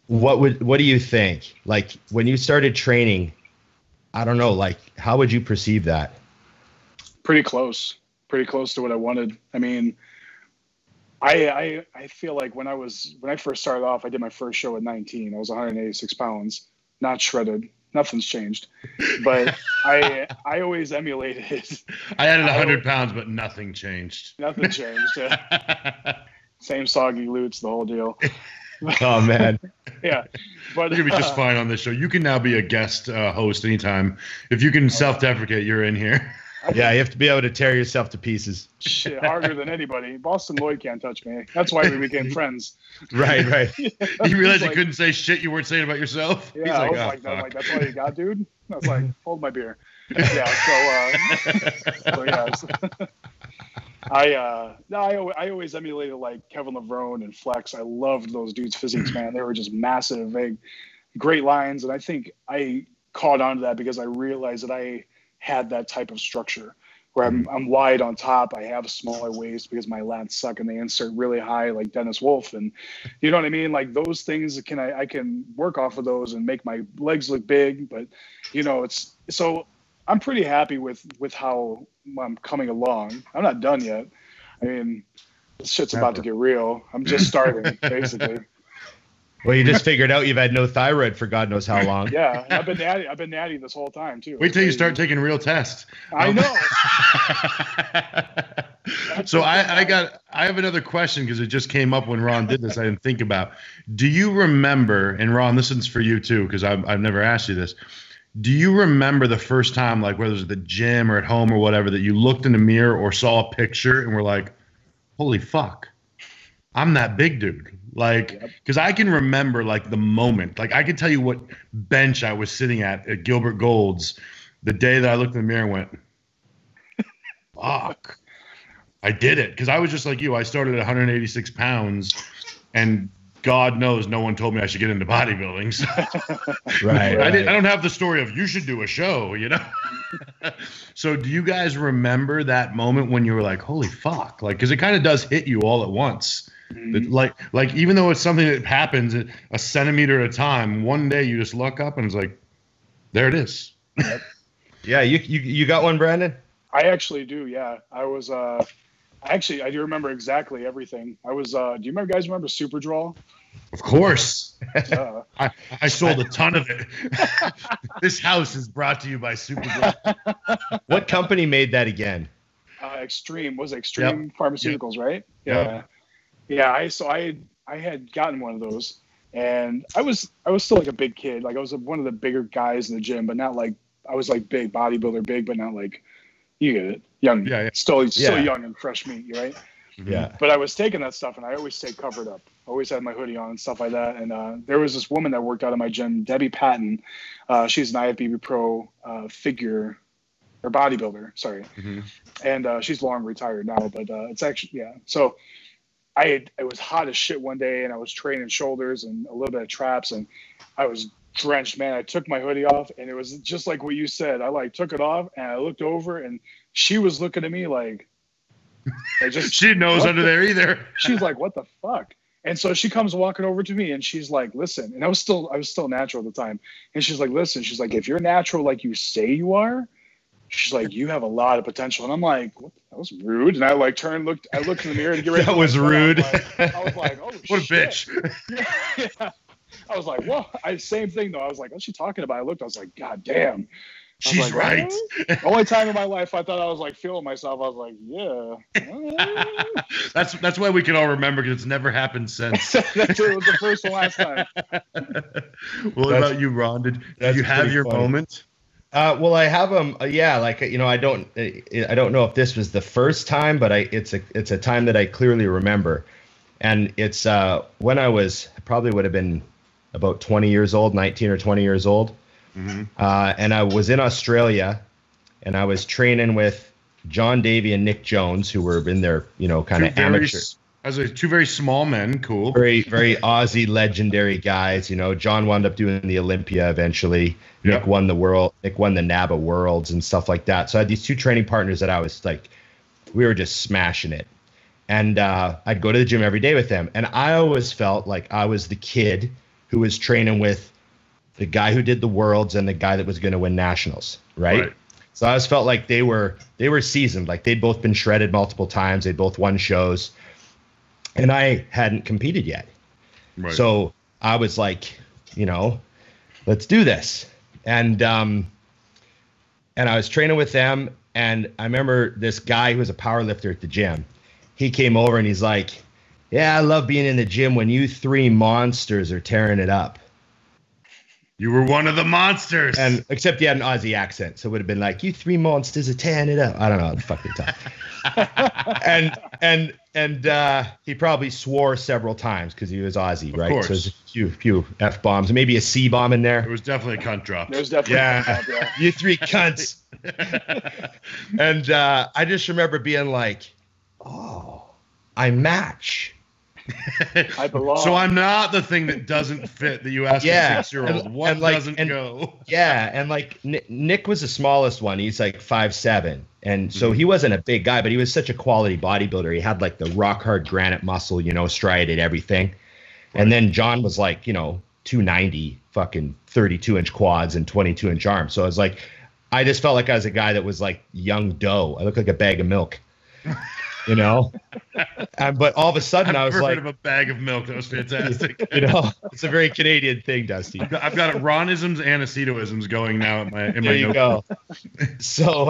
what do you think? Like, when you started training, I don't know, like, how would you perceive that? Pretty close to what I wanted. I mean, I feel like when I first started off, I did my first show at 19. I was 186 pounds, not shredded. Nothing's changed, but I always emulated. I added 100 pounds, but nothing changed. Nothing changed. Same soggy glutes, the whole deal. Oh man. Yeah, but you're gonna be just fine on this show. You can now be a guest host anytime. If you can self-deprecate, you're in here. Yeah, you have to be able to tear yourself to pieces. Shit, harder than anybody. Boston Lloyd can't touch me. That's why we became friends. Right. You realized you couldn't say shit you weren't saying about yourself? Yeah, I was like, that's all you got, dude? I was like, hold my beer. Yeah, I always emulated like Kevin Levrone and Flex. I loved those dudes' physiques, man. They were just massive, big, great lines. And I think I caught on to that because I realized that I had that type of structure where I'm wide on top. I have a smaller waist because my lats suck and they insert really high like Dennis Wolf. And you know what I mean? Like those things I can work off of those and make my legs look big, but you know, so I'm pretty happy with how I'm coming along. I'm not done yet. I mean, this shit's about to get real. I'm just starting basically. Well, you just figured out you've had no thyroid for God knows how long. Yeah, I've been natty this whole time too. Wait till you start taking real tests. I know. So I have another question because it just came up when Ron did this. I didn't think about. Do you remember? And Ron, this is for you too because I've never asked you this. Do you remember the first time, like whether it was at the gym or at home or whatever, that you looked in the mirror or saw a picture and were like, "Holy fuck"? I'm that big dude. Like, because I can remember like the moment, like I can tell you what bench I was sitting at Gilbert Gold's the day that I looked in the mirror and went, fuck, I did it. Because I was just like you. I started at 186 pounds, and God knows no one told me I should get into bodybuilding. So Right. I don't have the story of you should do a show, you know? So do you guys remember that moment when you were like, holy fuck? Like, because it kind of does hit you all at once. Like even though it's something that happens a centimeter at a time, one day you just look up and it's like, there it is. Yeah, you got one, Brandon? I actually do. Yeah, I was. I do remember exactly everything. I was. Do you guys remember Super Draw? Of course. I sold a ton of it. This house is brought to you by Super Draw. What company made that again? Extreme Pharmaceuticals, right? Yeah. Yeah, I had gotten one of those, and I was still like a big kid. Like I was one of the bigger guys in the gym, but not like I was like big bodybuilder, big, but not like you get it, young, still young and fresh meat, right? Yeah. But I was taking that stuff, and I always stayed covered up. Always had my hoodie on and stuff like that. And there was this woman that worked out of my gym, Debbie Patton. She's an IFBB pro figure or bodybuilder, sorry. And she's long retired now, but it's actually So. It was hot as shit one day, and I was training shoulders and a little bit of traps, and I was drenched, man. I took my hoodie off, and it was just like what you said. I like took it off, and I looked over, and she was looking at me like, she knows under there either. She's like, what the fuck? And so she comes walking over to me, and she's like, listen. And I was still natural at the time, and she's like, listen. She's like, if you're natural like you say you are, she's like, you have a lot of potential. And I'm like, what? That was rude. And I like I looked in the mirror and get ready. That was rude. I was like, oh, what shit. a bitch. Yeah. I was like, whoa. Same thing though. I was like, what's she talking about? I looked. I was like, God damn. She's like, right. The only time in my life I thought I was like feeling myself. I was like, yeah. That's why we can all remember, because it's never happened since. It was the first and last time. What about you, Ron? Did you have your moment? Well, I have them. Like I don't know if this was the first time, but it's a time that I clearly remember, and it's when I probably would have been about 20 years old, 19 or 20 years old, and I was in Australia, and I was training with John Davey and Nick Jones, who were in their kind of amateur. As two very small men, cool. Very, very Aussie legendary guys. John wound up doing the Olympia eventually. Yep. Nick won the world. Nick won the NABA Worlds and stuff like that. So I had these two training partners that I was like, we were just smashing it. And I'd go to the gym every day with them. And I always felt like I was the kid who was training with the guy who did the Worlds and the guy that was going to win nationals, right? So I always felt like they were seasoned. Like they'd both been shredded multiple times. They'd both won shows. And I hadn't competed yet. Right. So I was like, let's do this. And I was training with them. And I remember this guy who was a power lifter at the gym. He came over and he's like, yeah, I love being in the gym when you three monsters are tearing it up. You were one of the monsters. And except he had an Aussie accent. So it would have been like, you three monsters are tearing it up. I don't know what the fuck they talk. And he probably swore several times because he was Aussie, right? Course. So there's a few F-bombs, maybe a C-bomb in there. There was definitely a cunt drop. There's definitely a cunt drop, yeah. You three cunts. And I just remember being like, oh, I match. I belong. So I'm not the thing that doesn't fit that you asked a 6-year-old. What doesn't go? Yeah, and like Nick was the smallest one. He's like 5'7", and so he wasn't a big guy, but he was such a quality bodybuilder. He had like the rock hard granite muscle, striated everything. Right. And then John was like 290, fucking 32-inch quads and 22-inch arms. So I was like, I just felt like I was a guy that was like young dough. I looked like a bag of milk. But all of a sudden I was like, heard of a bag of milk. That was fantastic. It's a very Canadian thing, Dusty. I've got Ronisms and acetoisms going now in my there you go. So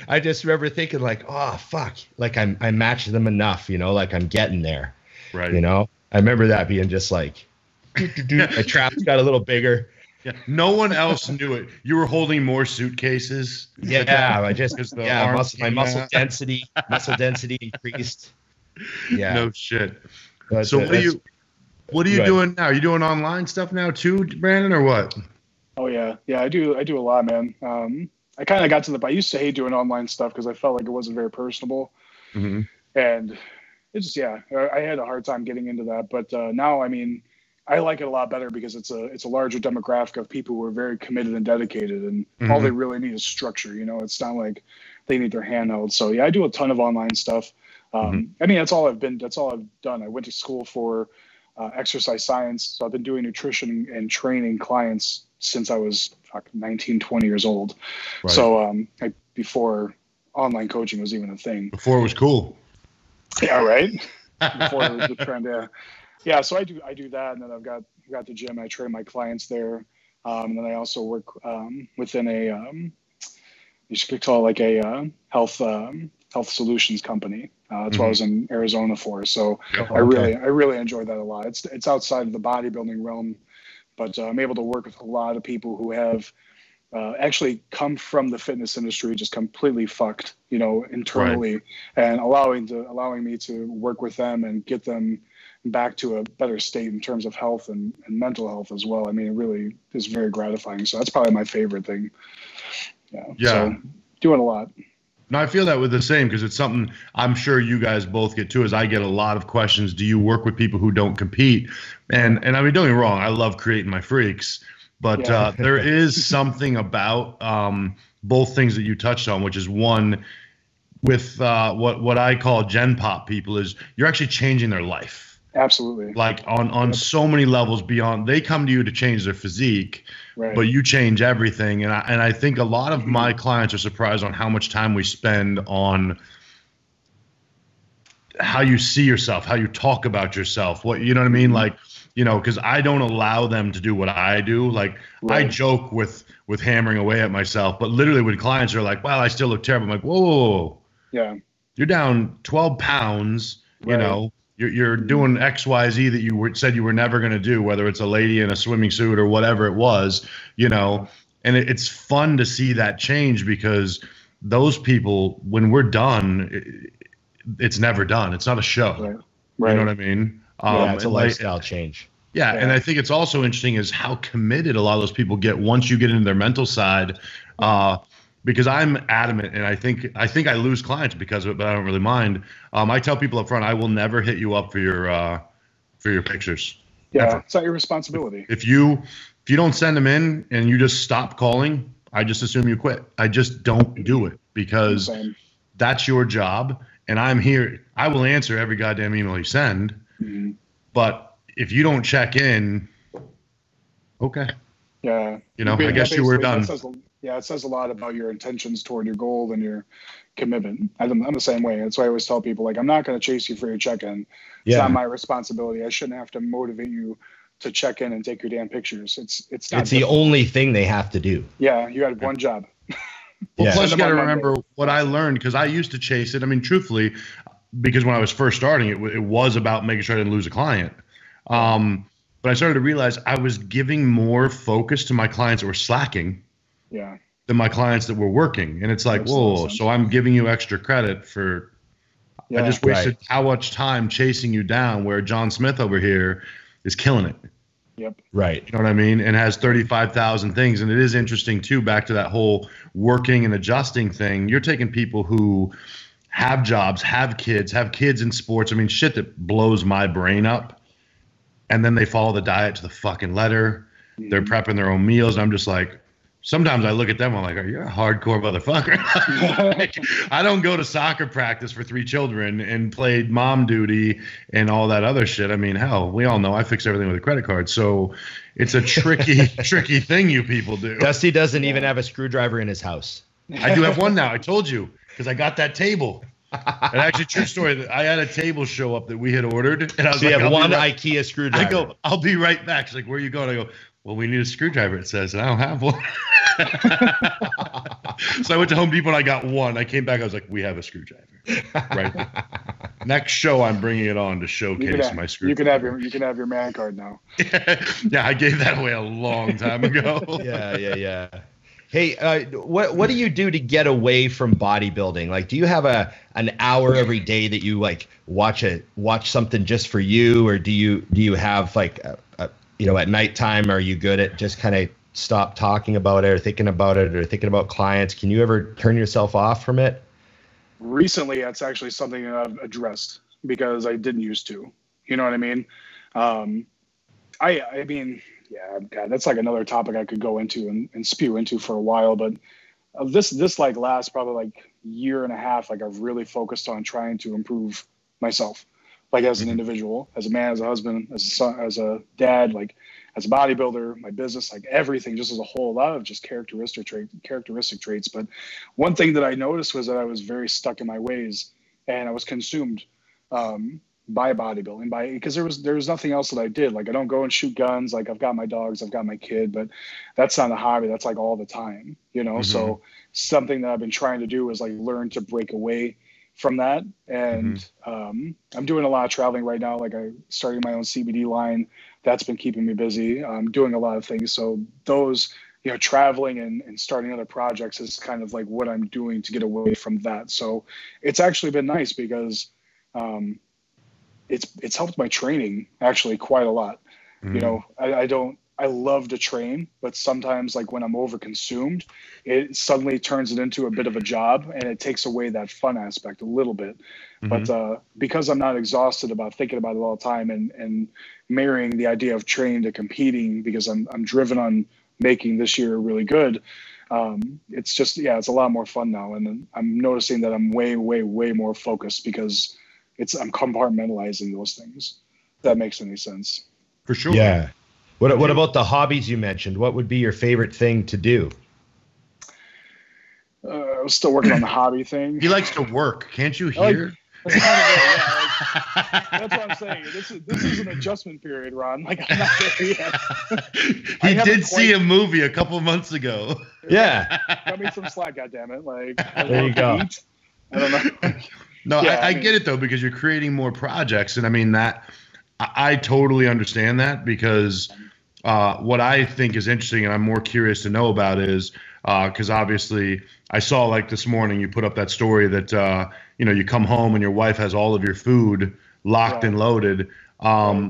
I just remember thinking like, oh fuck, like I matched them enough, like I'm getting there. Right. I remember that being just like my traps got a little bigger. Yeah, no one else knew it. You were holding more suitcases. Yeah, I just my muscle density increased. Yeah. No shit. That's So it. what are you doing now? Are you doing online stuff now too, Brandon, or what? Oh yeah. Yeah, I do a lot, man. I kind of got to I used to hate doing online stuff because I felt like it wasn't very personable. Mm-hmm. And it's just, I had a hard time getting into that. But now, I mean, I like it a lot better because it's a larger demographic of people who are very committed and dedicated, and all they really need is structure. You know, it's not like they need their handheld. So yeah, I do a ton of online stuff. I mean, that's all I've done. I went to school for exercise science. So I've been doing nutrition and training clients since I was 19, 20 years old. Right. So before online coaching was even a thing. Before it was cool. Yeah, right. Before it was the trend, yeah. Yeah, so I do that, and then I've got the gym. I train my clients there, and then I also work within a you should call it like a health solutions company. That's what I was in Arizona for. So I really enjoy that a lot. It's outside of the bodybuilding realm, but I'm able to work with a lot of people who have actually come from the fitness industry, just completely fucked, you know, internally, and allowing me to work with them and get them back to a better state in terms of health and mental health as well. I mean, it really is very gratifying. So that's probably my favorite thing. Yeah. So doing a lot. No, I feel that with the same, because it's something I'm sure you guys both get too, is I get a lot of questions. Do you work with people who don't compete? And I mean, don't get me wrong, I love creating my freaks, but there is something about both things that you touched on, which is one with what I call Gen Pop people, is you're actually changing their life. Absolutely. Like on so many levels beyond. They come to you to change their physique, but you change everything. And I think a lot of my clients are surprised on how much time we spend on how you see yourself, how you talk about yourself, what, you know what I mean? Like, you know, because I don't allow them to do what I do. Like I joke with hammering away at myself, but literally when clients are like, wow, I still look terrible. I'm like, whoa, yeah, you're down 12 pounds, you know. You're doing X, Y, Z that you said you were never going to do, whether it's a lady in a swimming suit or whatever it was, you know, and it's fun to see that change, because those people, when we're done, it's never done. It's not a show. Right. You know what I mean? It's a lifestyle change. Yeah. And I think it's also interesting is how committed a lot of those people get once you get into their mental side, because I'm adamant, and I think I lose clients because of it, but I don't really mind. I tell people up front, I will never hit you up for your pictures. Yeah, ever. It's not your responsibility. If you don't send them in and you just stop calling, I just assume you quit. I just don't do it, because that's your job, and I'm here. I will answer every goddamn email you send, but if you don't check in, okay. Yeah. You know, I guess you were done. It says a lot about your intentions toward your goal and your commitment. I'm the same way. That's why I always tell people, like, I'm not going to chase you for your check-in. It's not my responsibility. I shouldn't have to motivate you to check in and take your damn pictures. It's not. It's the only thing they have to do. Yeah, you had one job. Well, plus you got to remember what I learned, because I used to chase it. I mean, truthfully, because when I was first starting, it was about making sure I didn't lose a client. But I started to realize I was giving more focus to my clients that were slacking than my clients that were working. And it's like, whoa, so I'm giving you extra credit for, I just wasted how much time chasing you down, where John Smith over here is killing it. Yep. Right. You know what I mean? And has 35,000 things. And it is interesting too, back to that whole working and adjusting thing. You're taking people who have jobs, have kids in sports. I mean, shit that blows my brain up. And then they follow the diet to the fucking letter. They're prepping their own meals. I'm just like, sometimes I look at them, I'm like, you're a hardcore motherfucker. Like, I don't go to soccer practice for 3 children and play mom duty and all that other shit. I mean, hell, we all know I fix everything with a credit card. So it's a tricky thing you people do. Dusty doesn't even have a screwdriver in his house. I do have one now. I told you, because I got that table. And actually, true story, I had a table show up that we had ordered. And I was so like, you have one IKEA screwdriver. I go, I'll be right back. She's like, where are you going? I go, well, we need a screwdriver, it says, and I don't have one. So I went to Home Depot and I got one. I came back, I was like, we have a screwdriver. Right. Next show, I'm bringing it on to showcase my screwdriver. You can have your man card now. Yeah, I gave that away a long time ago. Yeah. Hey, what do you do to get away from bodybuilding? Like, do you have an hour every day that you like watch something just for you, or do you have like at nighttime? Are you good at just kind of stop talking about it or thinking about clients? Can you ever turn yourself off from it? Recently, that's actually something that I've addressed because I didn't used to. You know what I mean? I mean, yeah, God, that's like another topic I could go into and spew into for a while. But this like last probably like year and a half, like I've really focused on trying to improve myself, like as an individual, as a man, as a husband, as a son, as a dad, like as a bodybuilder, my business, like everything, just as a whole, a lot of just characteristic traits. But one thing that I noticed was that I was very stuck in my ways, and I was consumed by bodybuilding, because there was nothing else that I did. Like I don't go and shoot guns. Like I've got my dogs, I've got my kid, but that's not a hobby. That's like all the time, you know? So something that I've been trying to do is like learn to break away from that. And I'm doing a lot of traveling right now. Like I started my own CBD line. That's been keeping me busy. I'm doing a lot of things. So those, you know, traveling and starting other projects is kind of like what I'm doing to get away from that. So it's actually been nice because it's helped my training actually quite a lot. You know, I love to train, but sometimes like when I'm overconsumed, it suddenly turns it into a bit of a job, and it takes away that fun aspect a little bit. But because I'm not exhausted about thinking about it all the time and marrying the idea of training to competing, because I'm driven on making this year really good. It's just, it's a lot more fun now. And I'm noticing that I'm way, way, way more focused because I'm compartmentalizing those things. If that makes any sense. For sure. Yeah. What about the hobbies you mentioned? What would be your favorite thing to do? I was still working on the hobby thing. He likes to work. Can't you hear? That's kind of it, that's what I'm saying. This is an adjustment period, Ron. Like I'm not there yet. He did see a movie a couple months ago. Yeah. Cut me some slack, goddammit. Like there you go. I don't know. No, I get it though, because you're creating more projects, and I mean that I totally understand that, because what I think is interesting and I'm more curious to know about is because obviously I saw like this morning you put up that story that you come home and your wife has all of your food locked and loaded,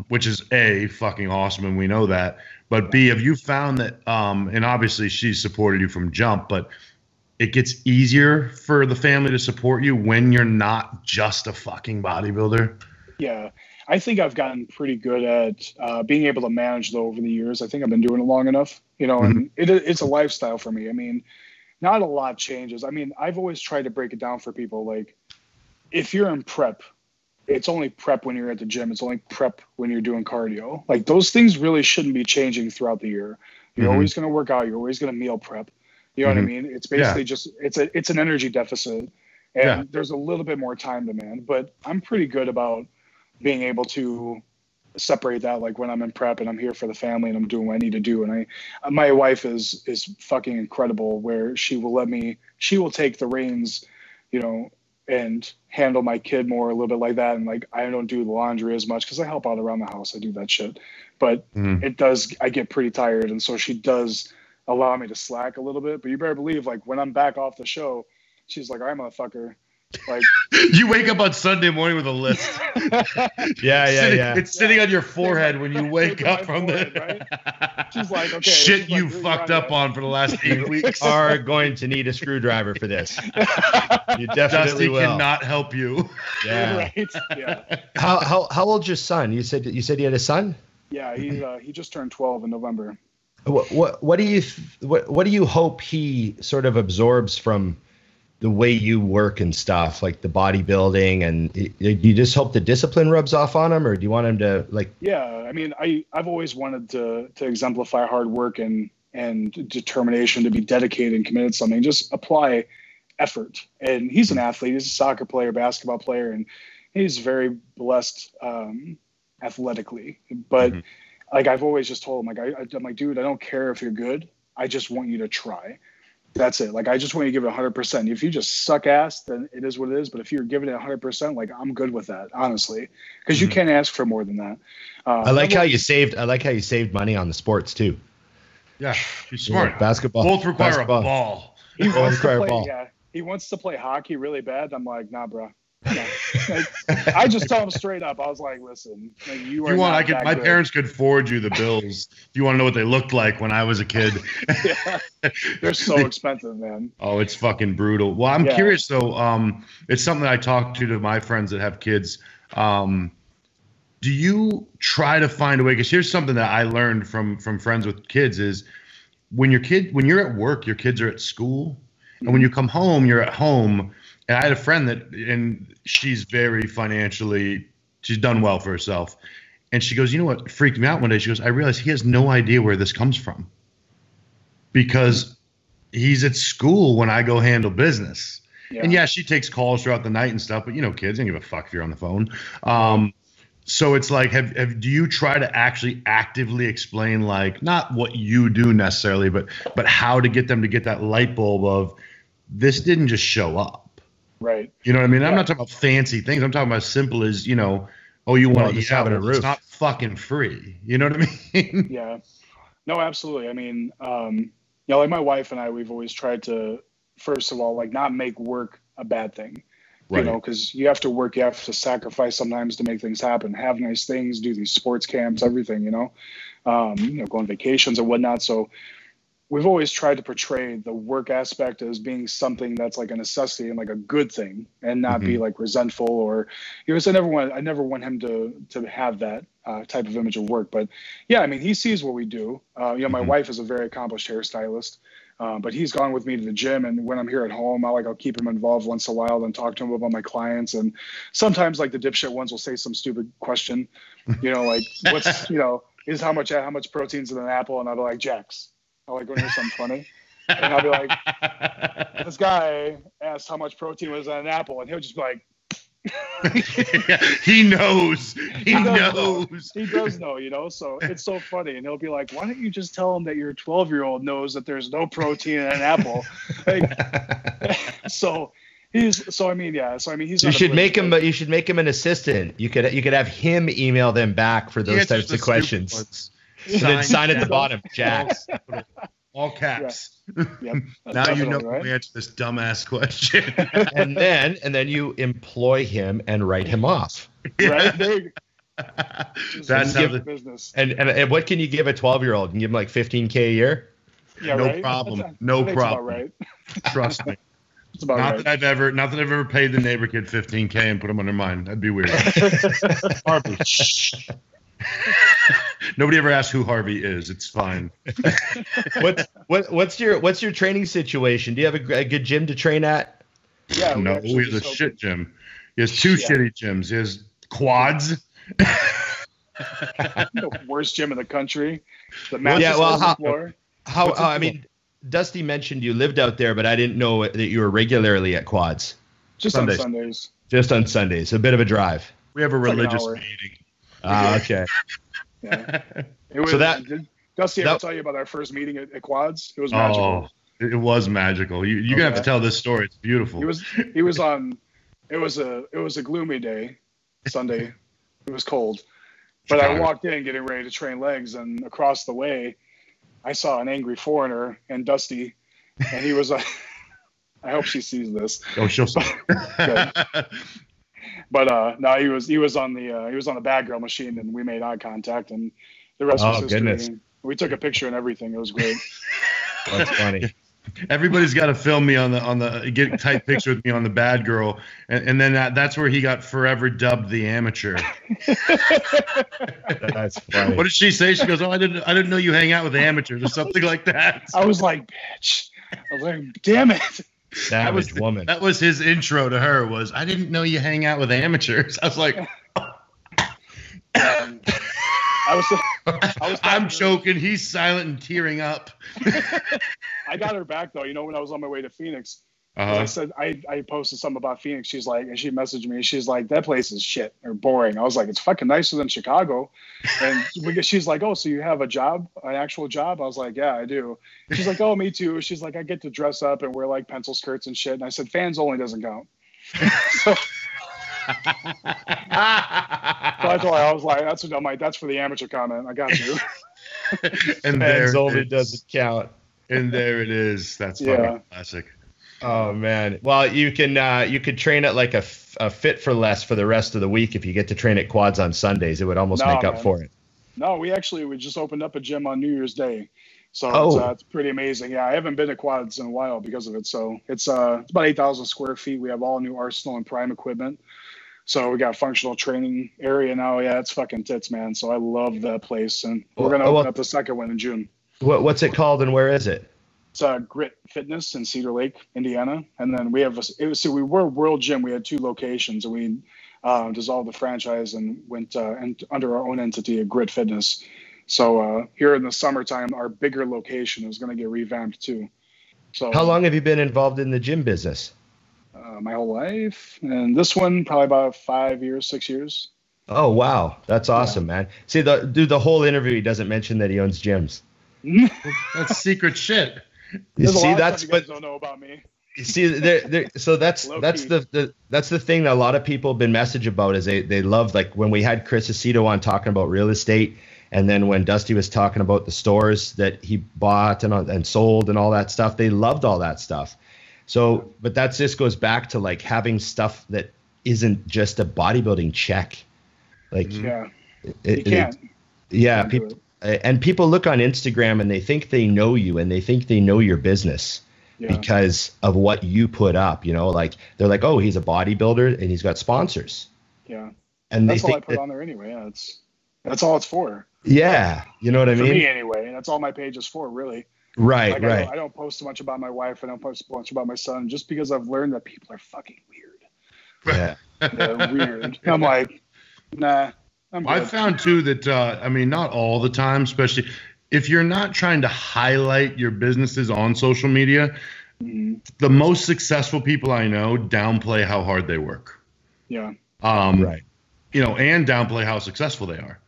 which is A, fucking awesome, and we know that. But B, have you found that and obviously she's supported you from jump, but it gets easier for the family to support you when you're not just a fucking bodybuilder? Yeah. I think I've gotten pretty good at being able to manage though over the years. I think I've been doing it long enough, and it's a lifestyle for me. I mean, not a lot changes. I mean, I've always tried to break it down for people. Like if you're in prep, it's only prep when you're at the gym. It's only prep when you're doing cardio. Like those things really shouldn't be changing throughout the year. You're always going to work out. You're always going to meal prep. You know what I mean? It's basically just, it's an energy deficit, and there's a little bit more time demand, but I'm pretty good about being able to separate that. Like when I'm in prep and I'm here for the family and I'm doing what I need to do. And my wife is fucking incredible, where she will take the reins, and handle my kid more a little bit like that. And like, I don't do the laundry as much because I help out around the house. I do that shit, but I get pretty tired. And so she does allow me to slack a little bit, but you better believe like when I'm back off the show, she's like, all right, motherfucker. Like you wake up on Sunday morning with a list. It's sitting on your forehead when you wake up from the right? She's like, okay, shit you fucked up on for the last 8 weeks. Are going to need a screwdriver for this. You definitely Dusty will. Cannot help you. Yeah. Right. Yeah. How old's your son? You said he had a son? Yeah, he just turned 12 in November. What do you hope he sort of absorbs from the way you work and stuff, like the bodybuilding, and you just hope the discipline rubs off on him, or do you want him to like? Yeah, I mean, I've always wanted to exemplify hard work and determination, to be dedicated and committed to something, just apply effort. And he's an athlete. He's a soccer player, basketball player, and he's very blessed athletically. But like I've always just told him, I'm like, dude, I don't care if you're good. I just want you to try. That's it. Like, I just want you to give it 100%. If you just suck ass, then it is what it is. But if you're giving it 100%, like, I'm good with that, honestly, because you can't ask for more than that. I like how you saved money on the sports too. Yeah, he's smart. Yeah, basketball. Both require basketball. a ball. He wants to play. ball. Yeah, he wants to play hockey really bad. I'm like, nah, bro. No. I just tell him straight up. I was like, listen, like, you are. My good. parents could forward you the bills if you want to know what they looked like when I was a kid. Yeah. They're so expensive, man. Oh, it's fucking brutal. Well, I'm curious though. It's something that I talk to my friends that have kids. Do you try to find a way? Because here's something that I learned from friends with kids is when you're at work, your kids are at school, and when you come home, you're at home. And I had a friend and she's very financially, she's done well for herself. And she goes, you know what freaked me out one day? She goes, I realized he has no idea where this comes from because he's at school when I go handle business. Yeah. And yeah, she takes calls throughout the night and stuff, but kids don't give a fuck if you're on the phone. So it's like, do you try to actually actively explain, like, not what you do necessarily, but how to get them to get that light bulb of this didn't just show up. Right. You know what I mean? Yeah. I'm not talking about fancy things. I'm talking about as simple as, you want to eat out, but it's not fucking free. You know what I mean? Yeah. No, absolutely. I mean, like my wife and I, we've always tried to, first of all, like not make work a bad thing. Right. Because you have to work, you have to sacrifice sometimes to make things happen, have nice things, do these sports camps, everything, go on vacations and whatnot. So we've always tried to portray the work aspect as being something that's like a necessity and like a good thing and not be like resentful or, I never want him to have that type of image of work. But yeah, I mean, he sees what we do. My wife is a very accomplished hairstylist. But he's gone with me to the gym, and when I'm here at home, I'll keep him involved once in a while, then talk to him about my clients. And sometimes like the dipshit ones will say some stupid question, like what's, is how much protein's in an apple? And I'll be like, Jax. I'll like go hear something funny. And I'll be like, this guy asked how much protein was in an apple, and he'll just be like, he knows. He knows. He does know, so it's so funny. And he'll be like, why don't you just tell him that your 12-year-old knows that there's no protein in an apple? So he's. You should make him an assistant. You could have him email them back for those types of questions. And then sign at the bottom, Jax. All caps. Yeah. Now you know the answer to this dumbass question. and then you employ him and write him off. Right? That's how the business. And what can you give a 12-year-old? You can give him like $15K a year? Yeah, no problem. No problem. Right. Trust me. It's about not right. that I've ever paid the neighbor kid $15K and put him under mine. That'd be weird. Harvey. Nobody ever asked who Harvey is. It's fine. What's your training situation? Do you have a good gym to train at? Yeah. No, he has a shit gym. He has two shitty gyms. He has quads. The worst gym in the country. The floor. I mean, Dusty mentioned you lived out there, but I didn't know that you were regularly at quads. Just Sundays. On Sundays. Just on Sundays. A bit of a drive. We have a religious meeting. Okay. Yeah. Did Dusty ever tell you about our first meeting at Quads? It was magical. Oh, it was magical. You're gonna have to tell this story. It's beautiful. It was a gloomy day, Sunday. It was cold. But I walked in getting ready to train legs, and across the way I saw an angry foreigner and Dusty, and he was I hope she sees this. Oh, she'll see. But no, he was on the bad girl machine, and we made eye contact, and the rest was history. Goodness. We took a picture and everything. It was great. That's funny. Everybody's got to film me on the get a tight picture with me on the bad girl, and then that's where he got forever dubbed the amateur. That's funny. What did she say? She goes, "Oh, I didn't know you hang out with amateurs," or something like that. I was like, "Bitch!" I was like, "Damn it!" Savage woman. That was his intro to her. Was I didn't know you hang out with amateurs. I was like, I'm joking. He's silent and tearing up. I got her back though. When I was on my way to Phoenix, I said I posted something about Phoenix. She's like, and she messaged me. She's like, that place is shit or boring. I was like, it's fucking nicer than Chicago. And she's like, oh, so you have a job, an actual job? I was like, yeah, I do. She's like, oh, me too. She's like, I get to dress up and wear like pencil skirts and shit. And I said, fans only doesn't count. So I told her, I was like, that's for the amateur comment. I got you. And there only it doesn't is. count. And there it is. That's fucking classic. Oh man. Well, you could train at like a fit for less for the rest of the week if you get to train at Quads on Sundays. It would almost make up for it. No, we just opened up a gym on New Year's Day. So it's pretty amazing. Yeah, I haven't been to Quads in a while because of it. So it's about 8,000 square feet. We have all new Arsenal and Prime equipment. So we got functional training area now. Yeah, it's fucking tits, man. So I love that place. And we're going to open up the second one in June. What's it called and where is it? It's Grit Fitness in Cedar Lake, Indiana. And then we we were World Gym. We had 2 locations, and we dissolved the franchise and went under our own entity at Grit Fitness. So here in the summertime, our bigger location is going to get revamped too. So how long have you been involved in the gym business? My whole life, and this one probably about 5 years, 6 years. Oh wow, that's awesome, man. See, the whole interview he doesn't mention that he owns gyms. That's secret shit. You see, that's what you guys don't know about me. You see, so that's the thing that a lot of people have been messaging about is they love, like when we had Chris Aceto on talking about real estate, and then when Dusty was talking about the stores that he bought and sold and all that stuff, they loved all that stuff. So, but just goes back to like having stuff that isn't just a bodybuilding check. Like, people look on Instagram and they think they know you and they think they know your business because of what you put up, like they're like, oh, he's a bodybuilder and he's got sponsors. Yeah. And that's all I put on there anyway. Yeah, that's all it's for. Yeah. You know what I mean? For me anyway. That's all my page is for, really. Right, I don't post much about my wife. I don't post much about my son just because I've learned that people are fucking weird. Yeah. They're weird. I'm like, nah. I found too that, not all the time, especially if you're not trying to highlight your businesses on social media, the most successful people I know downplay how hard they work. Yeah. Right. And downplay how successful they are.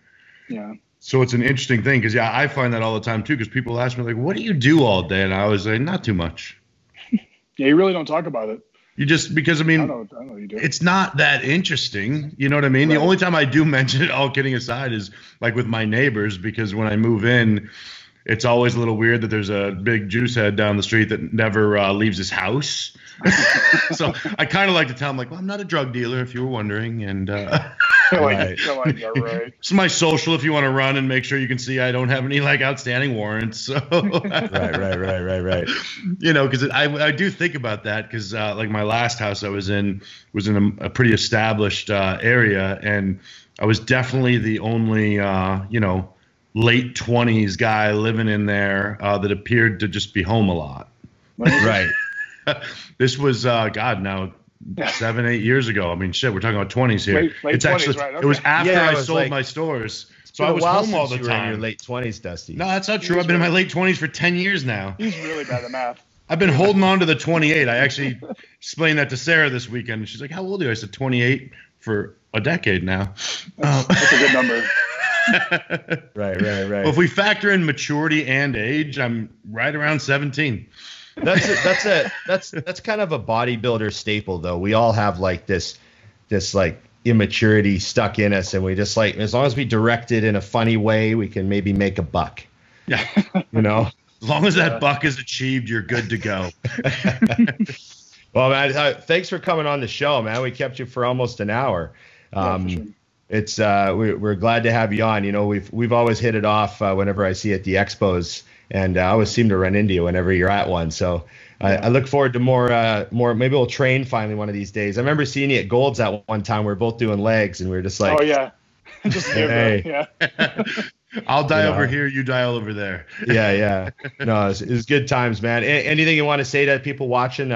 Yeah. So it's an interesting thing because, I find that all the time too because people ask me, like, what do you do all day? And I always say, not too much. Yeah, you really don't talk about it. You just, because, I know you do. It's not that interesting. You know what I mean? Right. The only time I do mention it, all kidding aside, is like with my neighbors because when I move in, it's always a little weird that there's a big juice head down the street that never leaves his house. So I kind of like to tell him, like, well, I'm not a drug dealer, if you were wondering. And right. It's my social if you want to run and make sure you can see I don't have any like outstanding warrants. So right. Because I do think about that because like my last house I was in a pretty established area, and I was definitely the only late 20s guy living in there that appeared to just be home a lot. Right. This was now 7-8 years ago. I mean, shit, we're talking about 20s here. Late it's 20s, actually right? Okay. It was after I was sold my stores, so I was home all the time. You were in your late 20s, Dusty. No, that's not true. I've been in my late 20s for 10 years now. He's really bad at math. I've been holding on to the 28. I actually explained that to Sarah this weekend. She's like, "How old are you?" I said, 28 for a decade now. That's a good number. Right. Well, if we factor in maturity and age, I'm right around 17. That's kind of a bodybuilder staple, though. We all have like this like immaturity stuck in us, and we just like, as long as we direct it in a funny way, we can maybe make a buck. Yeah. As long as that buck is achieved, you're good to go. Well, man, thanks for coming on the show, man. We kept you for almost an hour. For sure. It's we're glad to have you on. We've always hit it off whenever I see you at the expos, and I always seem to run into you whenever you're at one. So I look forward to more. Maybe we'll train finally one of these days. I remember seeing you at Gold's at one time. We were both doing legs, and we were just like, oh yeah, just hey. I'll die over here, you dial over there. Yeah. No, it's good times, man. Anything you want to say to people watching?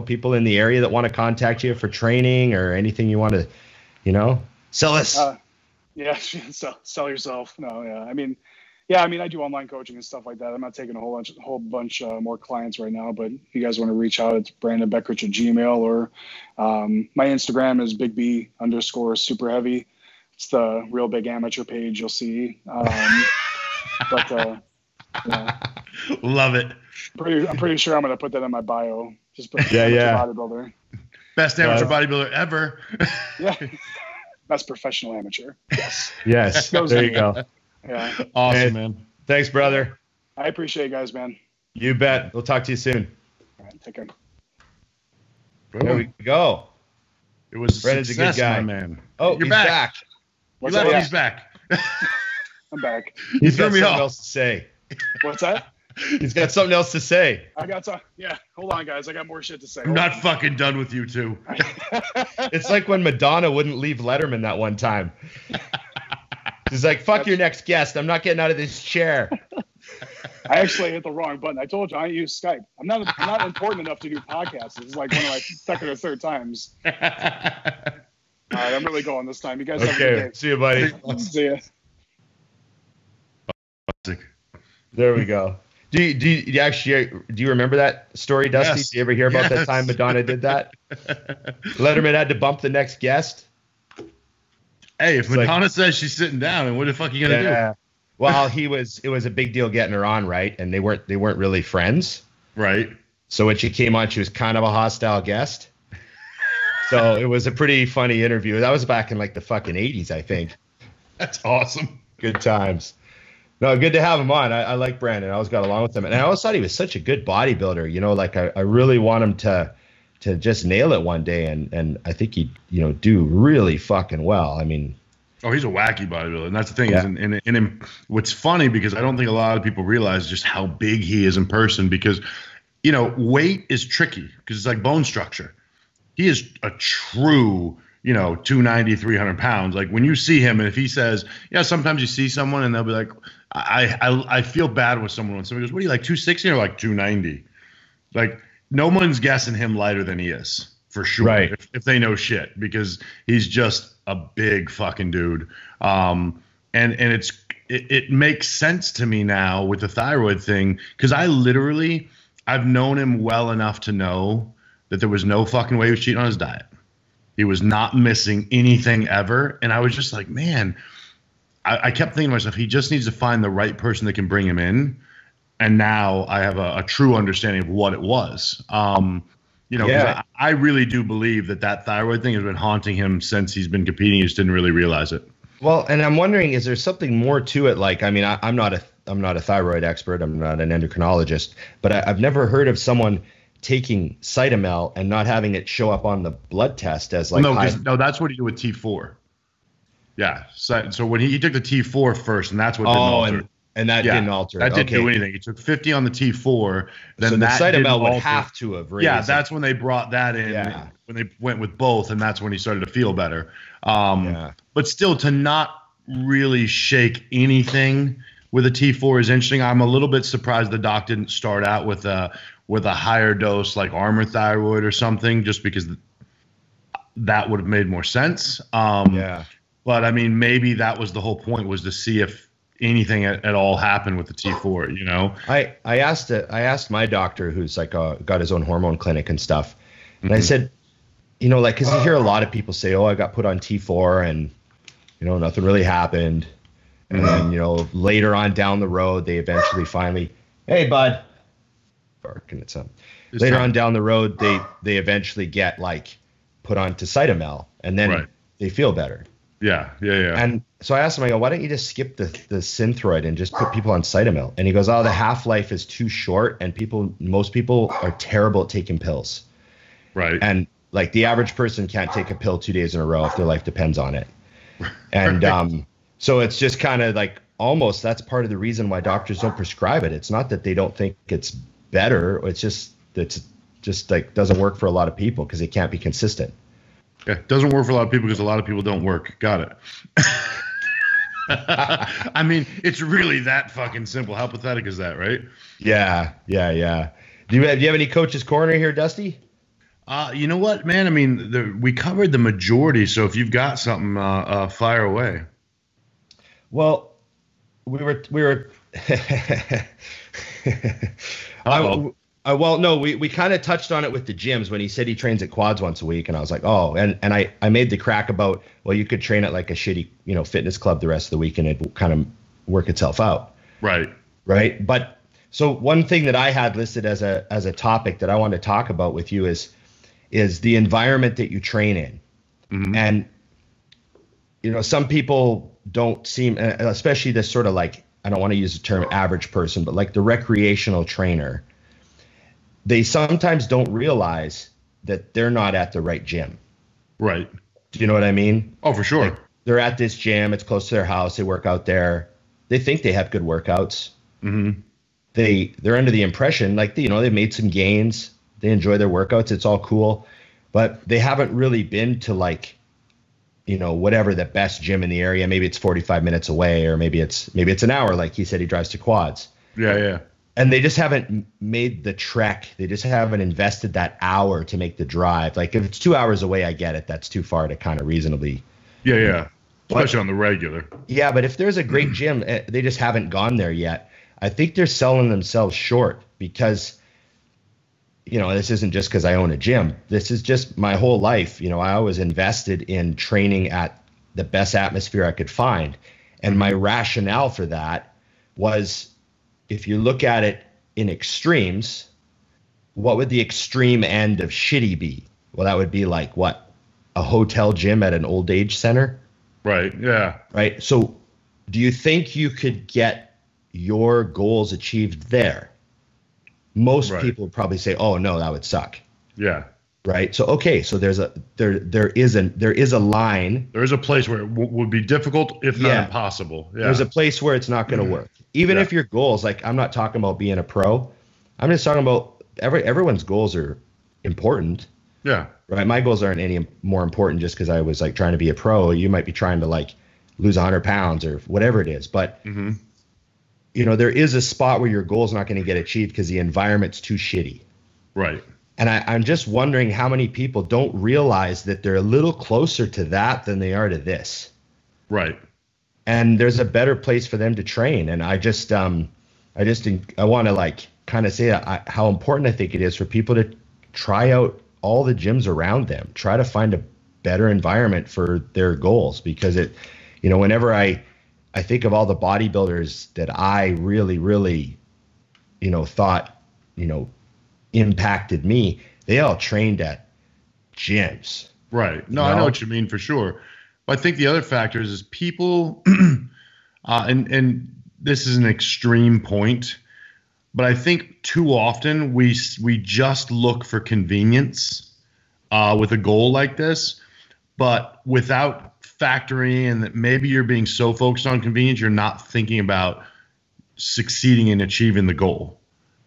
People in the area that want to contact you for training or anything you want to, sell us. Sell yourself. No, yeah. I do online coaching and stuff like that. I'm not taking a whole bunch more clients right now, but if you guys want to reach out, it's Brandon Beckrich at Gmail, or my Instagram is bigb_superheavy. It's the Real Big Amateur page you'll see. Love it. I'm pretty sure I'm going to put that in my bio. Just put bodybuilder. Best amateur bodybuilder ever. Yeah. Best professional amateur. Yes. Yes. There you go. Yeah. Awesome, man. Thanks, brother. I appreciate you guys, man. You bet. We'll talk to you soon. All right, take care. There we go. It was Brandon's a good guy. my man. Oh, You're he's back. What's You left, up? he's back. I'm back. He's threw got me something off. else to say. What's that? He's got something else to say. I got some. Yeah, hold on, guys. I got more shit to say. I'm not fucking done with you two. It's like when Madonna wouldn't leave Letterman that one time. He's like, fuck your next guest. I'm not getting out of this chair. I actually hit the wrong button. I told you I use Skype. I'm not important enough to do podcasts. It's like one of my second or third times. All right, I'm really going this time. You guys have a good Okay. day. See you, buddy. See ya. There we go. Do you remember that story, Dusty? Yes. Did you ever hear about that time Madonna did that? Letterman had to bump the next guest. Hey, if It's like- Madonna says she's sitting down, and what the fuck are you gonna do? Well, it was a big deal getting her on, right? And they weren't really friends. Right. So when she came on, she was kind of a hostile guest. So it was a pretty funny interview. That was back in like the fucking 80s, I think. That's awesome. Good times. No, good to have him on. I like Brandon. I always got along with him. And I always thought he was such a good bodybuilder. You know, like I really want him to just nail it one day. And I think he'd, do really fucking well. I mean, Oh, he's a wacky bodybuilder, and that's the thing. Yeah. Is and what's funny, because I don't think a lot of people realize just how big he is in person. Because weight is tricky because it's like bone structure. He is a true 290, 300 pounds. Like when you see him, and if he says, sometimes you see someone and they'll be like, I feel bad with someone when somebody goes, what are you, like 260 or like 290? Like no one's guessing him lighter than he is, for sure. Right. If they know shit, because he's just a big fucking dude. And it makes sense to me now with the thyroid thing, because I've known him well enough to know that there was no fucking way he was cheating on his diet. He was not missing anything ever. And I was just like, man, I kept thinking to myself, he just needs to find the right person that can bring him in. And now I have a true understanding of what it was. 'cause I really do believe that thyroid thing has been haunting him since he's been competing. He just didn't really realize it. well, and I'm wondering, is there something more to it? Like, I mean, I'm not a thyroid expert. I'm not an endocrinologist, but I've never heard of someone taking Cytomel and not having it show up on the blood test as like No, that's what he did with T4. Yeah. So when he took the T4 first, and that's what didn't alter. and that didn't alter. That didn't Okay. do anything. He took 50 on the T4. Then So the that didn't Cytomel would alter. have to have raised. Yeah, it. that's when they brought that in. Yeah. When they went with both, and that's when he started to feel better. But still, to not really shake anything with a T4 is interesting. I'm a little bit surprised the doc didn't start out with a higher dose like Armour Thyroid or something, just because that would have made more sense. But I mean, maybe that was the whole point, was to see if anything at all happened with the T4. I asked my doctor, who's like got his own hormone clinic and stuff, and I said, like, because you hear a lot of people say, oh, I got put on T4 and nothing really happened, and then later on down the road they eventually finally, hey bud, barking at something. Later on down the road they eventually get like put onto Cytomel, and then they feel better. Yeah. And so I asked him, I go, why don't you just skip the Synthroid and just put people on Cytomel? And he goes, oh, the half-life is too short, and most people are terrible at taking pills. Right. And like the average person can't take a pill 2 days in a row if their life depends on it. And so it's just kind of like, almost that's part of the reason why doctors don't prescribe it. It's not that they don't think it's better. It's just like doesn't work for a lot of people because it can't be consistent. Yeah, it doesn't work for a lot of people because a lot of people don't work. Got it. I mean, it's really that fucking simple. How pathetic is that, right? Yeah. Do you have any coach's corner here, Dusty? You know what, man? I mean, we covered the majority, so if you've got something, fire away. Well, we were. We kind of touched on it with the gyms when he said he trains at Quads once a week, and I was like, oh, and I made the crack about, well, you could train at like a shitty fitness club the rest of the week and it'd kind of work itself out. Right. But so one thing that I had listed as a topic that I want to talk about with you is the environment that you train in. Mm-hmm. And some people don't seem, especially this sort of like I don't want to use the term average person, but like the recreational trainer, they sometimes don't realize that they're not at the right gym. Right. Do you know what I mean? Oh, for sure. Like, they're at this gym. It's close to their house. They work out there. They think they have good workouts. Mm-hmm. They're under the impression, like, you know, they've made some gains. They enjoy their workouts. It's all cool. But they haven't really been to, like, you know, whatever the best gym in the area. Maybe it's 45 minutes away, or maybe it's an hour. Like he said, he drives to Quads. Yeah, yeah. And they just haven't made the trek. They just haven't invested that hour to make the drive. Like if it's 2 hours away, I get it. That's too far to kind of reasonably. Yeah, yeah. Especially on the regular. Yeah, but if there's a great gym, they just haven't gone there yet. I think they're selling themselves short because, you know, this isn't just because I own a gym. This is just my whole life. You know, I always invested in training at the best atmosphere I could find. And my rationale for that was, if you look at it in extremes, what would the extreme end of shitty be? Well, that would be like what? A hotel gym at an old age center? Right, yeah. Right. So do you think you could get your goals achieved there? Most people would probably say, oh no, that would suck. Yeah. Right. So, okay. So there is a line. There is a place where it would be difficult, if not impossible. Yeah. There's a place where it's not going to work. Even if your goals, like, I'm not talking about being a pro. I'm just talking about everyone's goals are important. Yeah. Right. My goals aren't any more important just because I was like trying to be a pro. You might be trying to like lose 100 pounds or whatever it is. But, you know, there is a spot where your goal is not going to get achieved because the environment's too shitty. Right. And I'm just wondering how many people don't realize that they're a little closer to that than they are to this. Right. And there's a better place for them to train. And I want to like kind of say how important I think it is for people to try out all the gyms around them, try to find a better environment for their goals. Because it, you know, whenever I think of all the bodybuilders that I really, really, you know, thought, you know, impacted me, they all trained at gyms. Right. No, I know what you mean for sure. But I think the other factor is people, and this is an extreme point, but I think too often we just look for convenience with a goal like this, but without factoring in that maybe you're being so focused on convenience, you're not thinking about succeeding in achieving the goal.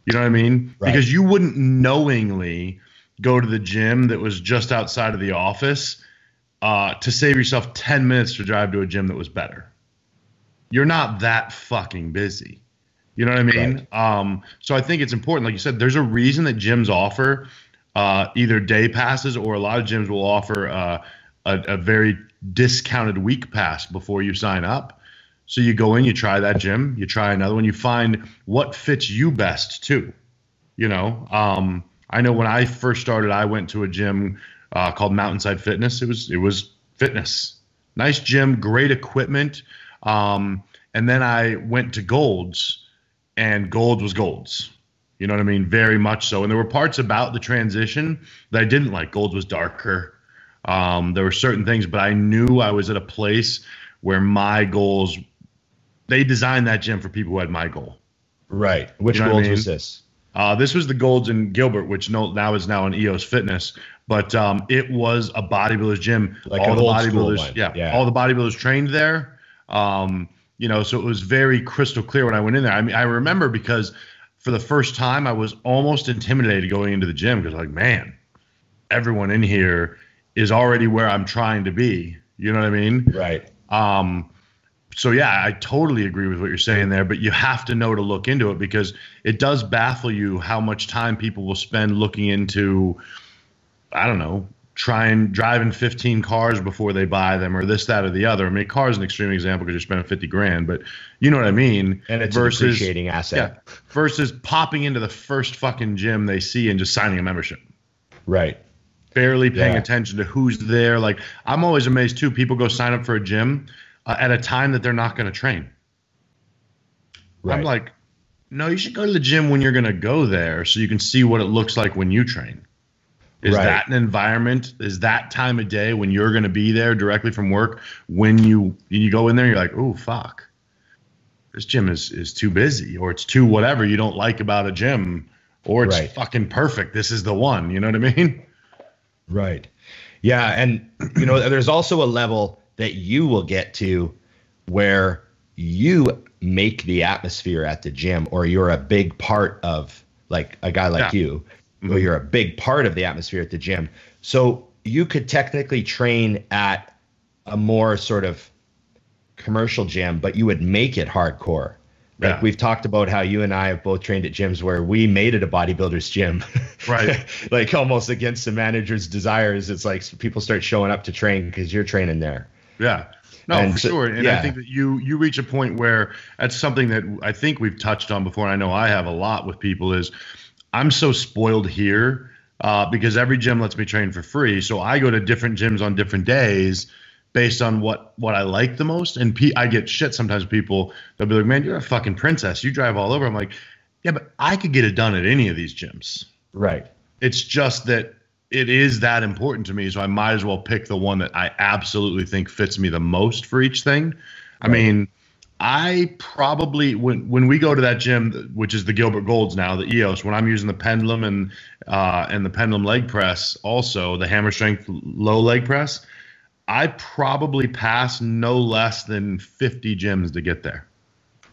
You know what I mean? Right. Because you wouldn't knowingly go to the gym that was just outside of the office to save yourself 10 minutes to drive to a gym that was better. You're not that fucking busy. You know what I mean? Right. So I think it's important. Like you said, there's a reason that gyms offer either day passes, or a lot of gyms will offer a very discounted week pass before you sign up. So you go in, you try that gym, you try another one, you find what fits you best too. You know, I know when I first started, I went to a gym called Mountainside Fitness. It was fitness, nice gym, great equipment. And then I went to Gold's, and Gold was Gold's. You know what I mean? Very much so. And there were parts about the transition that I didn't like. Gold was darker. There were certain things, but I knew I was at a place where my goals, they designed that gym for people who had my goal. Right. Which Gold's was this? This was the Gold's in Gilbert, which now is now an EOS Fitness. But it was a bodybuilder's gym. Like all the bodybuilders, all the bodybuilders trained there. You know, so it was very crystal clear when I went in there. I mean, I remember because for the first time I was almost intimidated going into the gym because, like, man, everyone in here is already where I'm trying to be. You know what I mean? Right. So yeah, I totally agree with what you're saying there, but you have to know to look into it, because it does baffle you how much time people will spend looking into, I don't know, driving 15 cars before they buy them, or this, that, or the other. I mean, a car is an extreme example because you're spending 50 grand, but you know what I mean? And it's an appreciating asset. Yeah, versus popping into the first fucking gym they see and just signing a membership. Right. Barely paying attention to who's there. Like, I'm always amazed too. People go sign up for a gym at a time that they're not going to train. Right. I'm like, no, you should go to the gym when you're going to go there so you can see what it looks like when you train. Is that an environment? Is that time of day when you're going to be there directly from work? When you go in there, you're like, oh, fuck. this gym is too busy, or it's too whatever you don't like about a gym, or it's fucking perfect. This is the one. You know what I mean? Right. Yeah. And, you know, there's also a level that you will get to where you make the atmosphere at the gym, or you're a big part of, like a guy like you, where you're a big part of the atmosphere at the gym. So you could technically train at a more sort of commercial gym, but you would make it hardcore. Like we've talked about how you and I have both trained at gyms where we made it a bodybuilder's gym, right? Like almost against the manager's desires. It's like people start showing up to train because you're training there. Yeah. No, and for sure. And I think that you reach a point where that's something that I think we've touched on before. And I know I have a lot with people is I'm so spoiled here because every gym lets me train for free. So I go to different gyms on different days based on what I like the most. And I get shit sometimes. People, they'll be like, man, you're a fucking princess. You drive all over. I'm like, yeah, but I could get it done at any of these gyms. Right. It's just that it is that important to me, so I might as well pick the one that I absolutely think fits me the most for each thing. I mean, I probably when we go to that gym, which is the Gilbert Golds now, the EOS, when I'm using the pendulum and the pendulum leg press, also the hammer strength low leg press, I probably pass no less than 50 gyms to get there.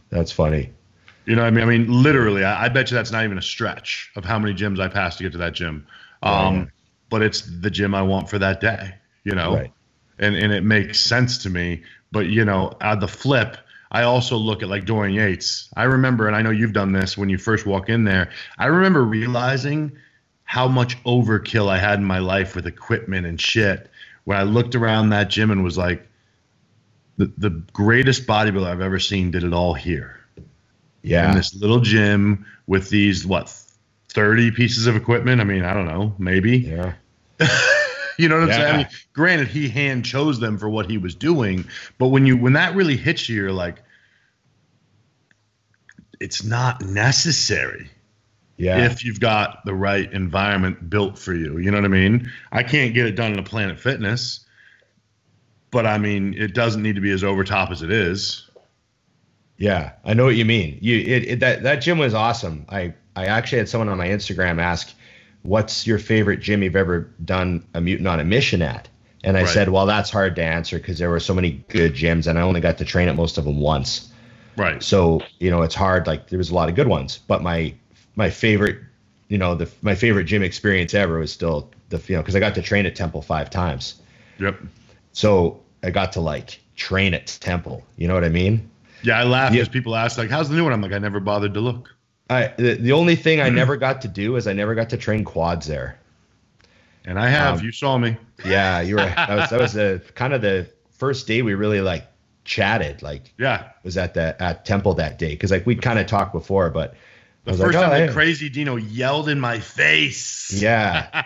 That's funny. You know what I mean? I mean, literally, I bet you that's not even a stretch of how many gyms I pass to get to that gym. But it's the gym I want for that day, you know, and it makes sense to me. But, you know, the flip, I also look at like Dorian Yates. I remember, and I know you've done this when you first walk in there, I remember realizing how much overkill I had in my life with equipment and shit when I looked around that gym and was like, the greatest bodybuilder I've ever seen did it all here. Yeah. In this little gym with these, 30 pieces of equipment. I mean, I don't know, maybe. Yeah. You know what I'm saying? I mean, granted, he hand chose them for what he was doing, but when that really hits you, you're like, it's not necessary. Yeah. If you've got the right environment built for you. You know what I mean? I can't get it done in a Planet Fitness, but I mean, it doesn't need to be as over top as it is. Yeah, I know what you mean. That gym was awesome. I actually had someone on my Instagram ask, what's your favorite gym you've ever done a mutant on a mission at? And I said, well, that's hard to answer because there were so many good gyms and I only got to train at most of them once. Right. So, you know, it's hard. Like there was a lot of good ones, but my favorite, you know, my favorite gym experience ever was still because I got to train at Temple 5 times. Yep. So I got to like train at Temple. You know what I mean? Yeah, I laugh because people ask like, how's the new one? I'm like, I never bothered to look. The only thing I never got to do is I never got to train quads there. And I have. You saw me. Yeah, you were. That was the kind of the first day we really like chatted. Like, was at Temple that day because like we'd kind of talked before, but the first time that crazy Dino yelled in my face. Yeah.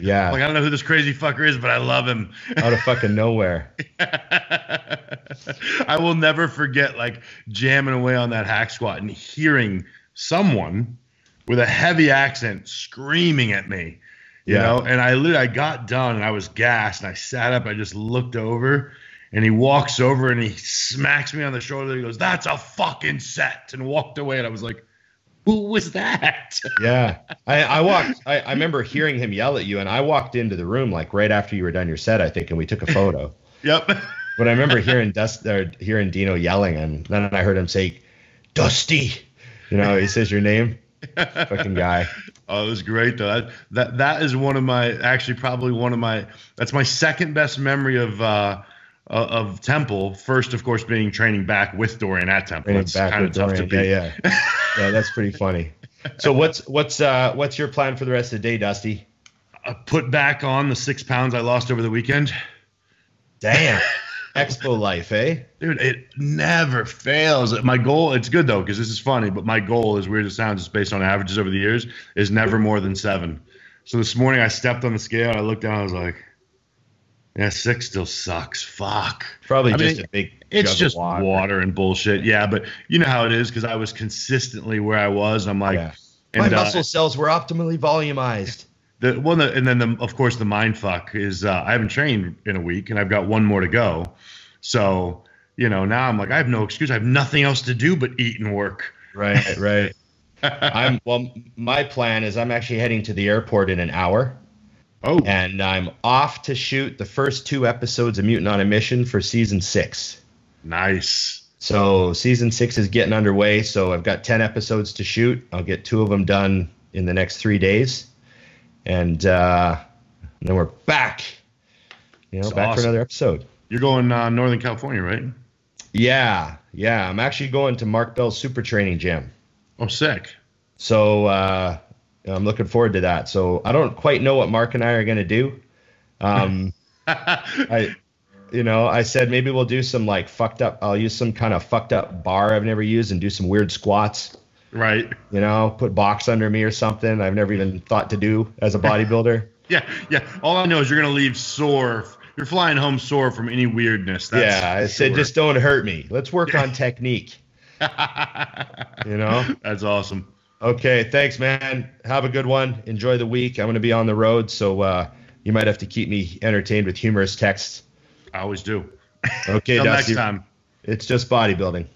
Yeah. Like I don't know who this crazy fucker is, but I love him. Out of fucking nowhere. I will never forget like jamming away on that hack squat and hearing someone with a heavy accent screaming at me. You know, and I got done and I was gassed and I sat up. I just looked over and he walks over and he smacks me on the shoulder. He goes, "That's a fucking set," and walked away. And I was like, who was that? Yeah. I remember hearing him yell at you and I walked into the room like right after you were done your set, I think, and we took a photo. Yep. But I remember hearing Dino yelling and then I heard him say, "Dusty." You know, he says your name. Fucking guy. Oh, it was great though. That is one of my that's my second best memory of Temple. First, of course, being training back with Dorian at Temple. It's kind of tough to beat. Yeah. Yeah, that's pretty funny. So what's your plan for the rest of the day, Dusty? Put back on the 6 pounds I lost over the weekend. Damn. Expo life, eh? Dude, it never fails. My goal, it's good though, because this is funny, but my goal, as weird as it sounds, just based on averages over the years, is never more than 7. So this morning I stepped on the scale and I looked down, I was like, yeah, 6 still sucks. Fuck. Probably just a big It's just water and bullshit. Yeah, but you know how it is because I was consistently where I was. I'm like, my muscle cells were optimally volumized. Of course, the mind fuck is I haven't trained in a week and I've got one more to go. So, Now I'm like, I have no excuse. I have nothing else to do but eat and work. Right. My plan is I'm actually heading to the airport in an hour. Oh. And I'm off to shoot the first 2 episodes of Mutant on a Mission for season 6. Nice. So season 6 is getting underway. So I've got 10 episodes to shoot. I'll get 2 of them done in the next 3 days. And then we're back, That's back for awesome. another episode. You're going Northern California, right? Yeah. I'm actually going to Mark Bell's super training gym. Oh, sick. So I'm looking forward to that. So I don't quite know what Mark and I are going to do. I said maybe we'll do some I'll use some kind of fucked up bar I've never used and do some weird squats. Right. Put box under me or something I've never even thought to do as a bodybuilder. Yeah. All I know is you're going to leave sore. You're flying home sore from any weirdness. I said, just don't hurt me. Let's work on technique. That's awesome. Okay, thanks, man. Have a good one. Enjoy the week. I'm going to be on the road, so you might have to keep me entertained with humorous texts. I always do. Okay, Till Dusty. next time. It's just bodybuilding.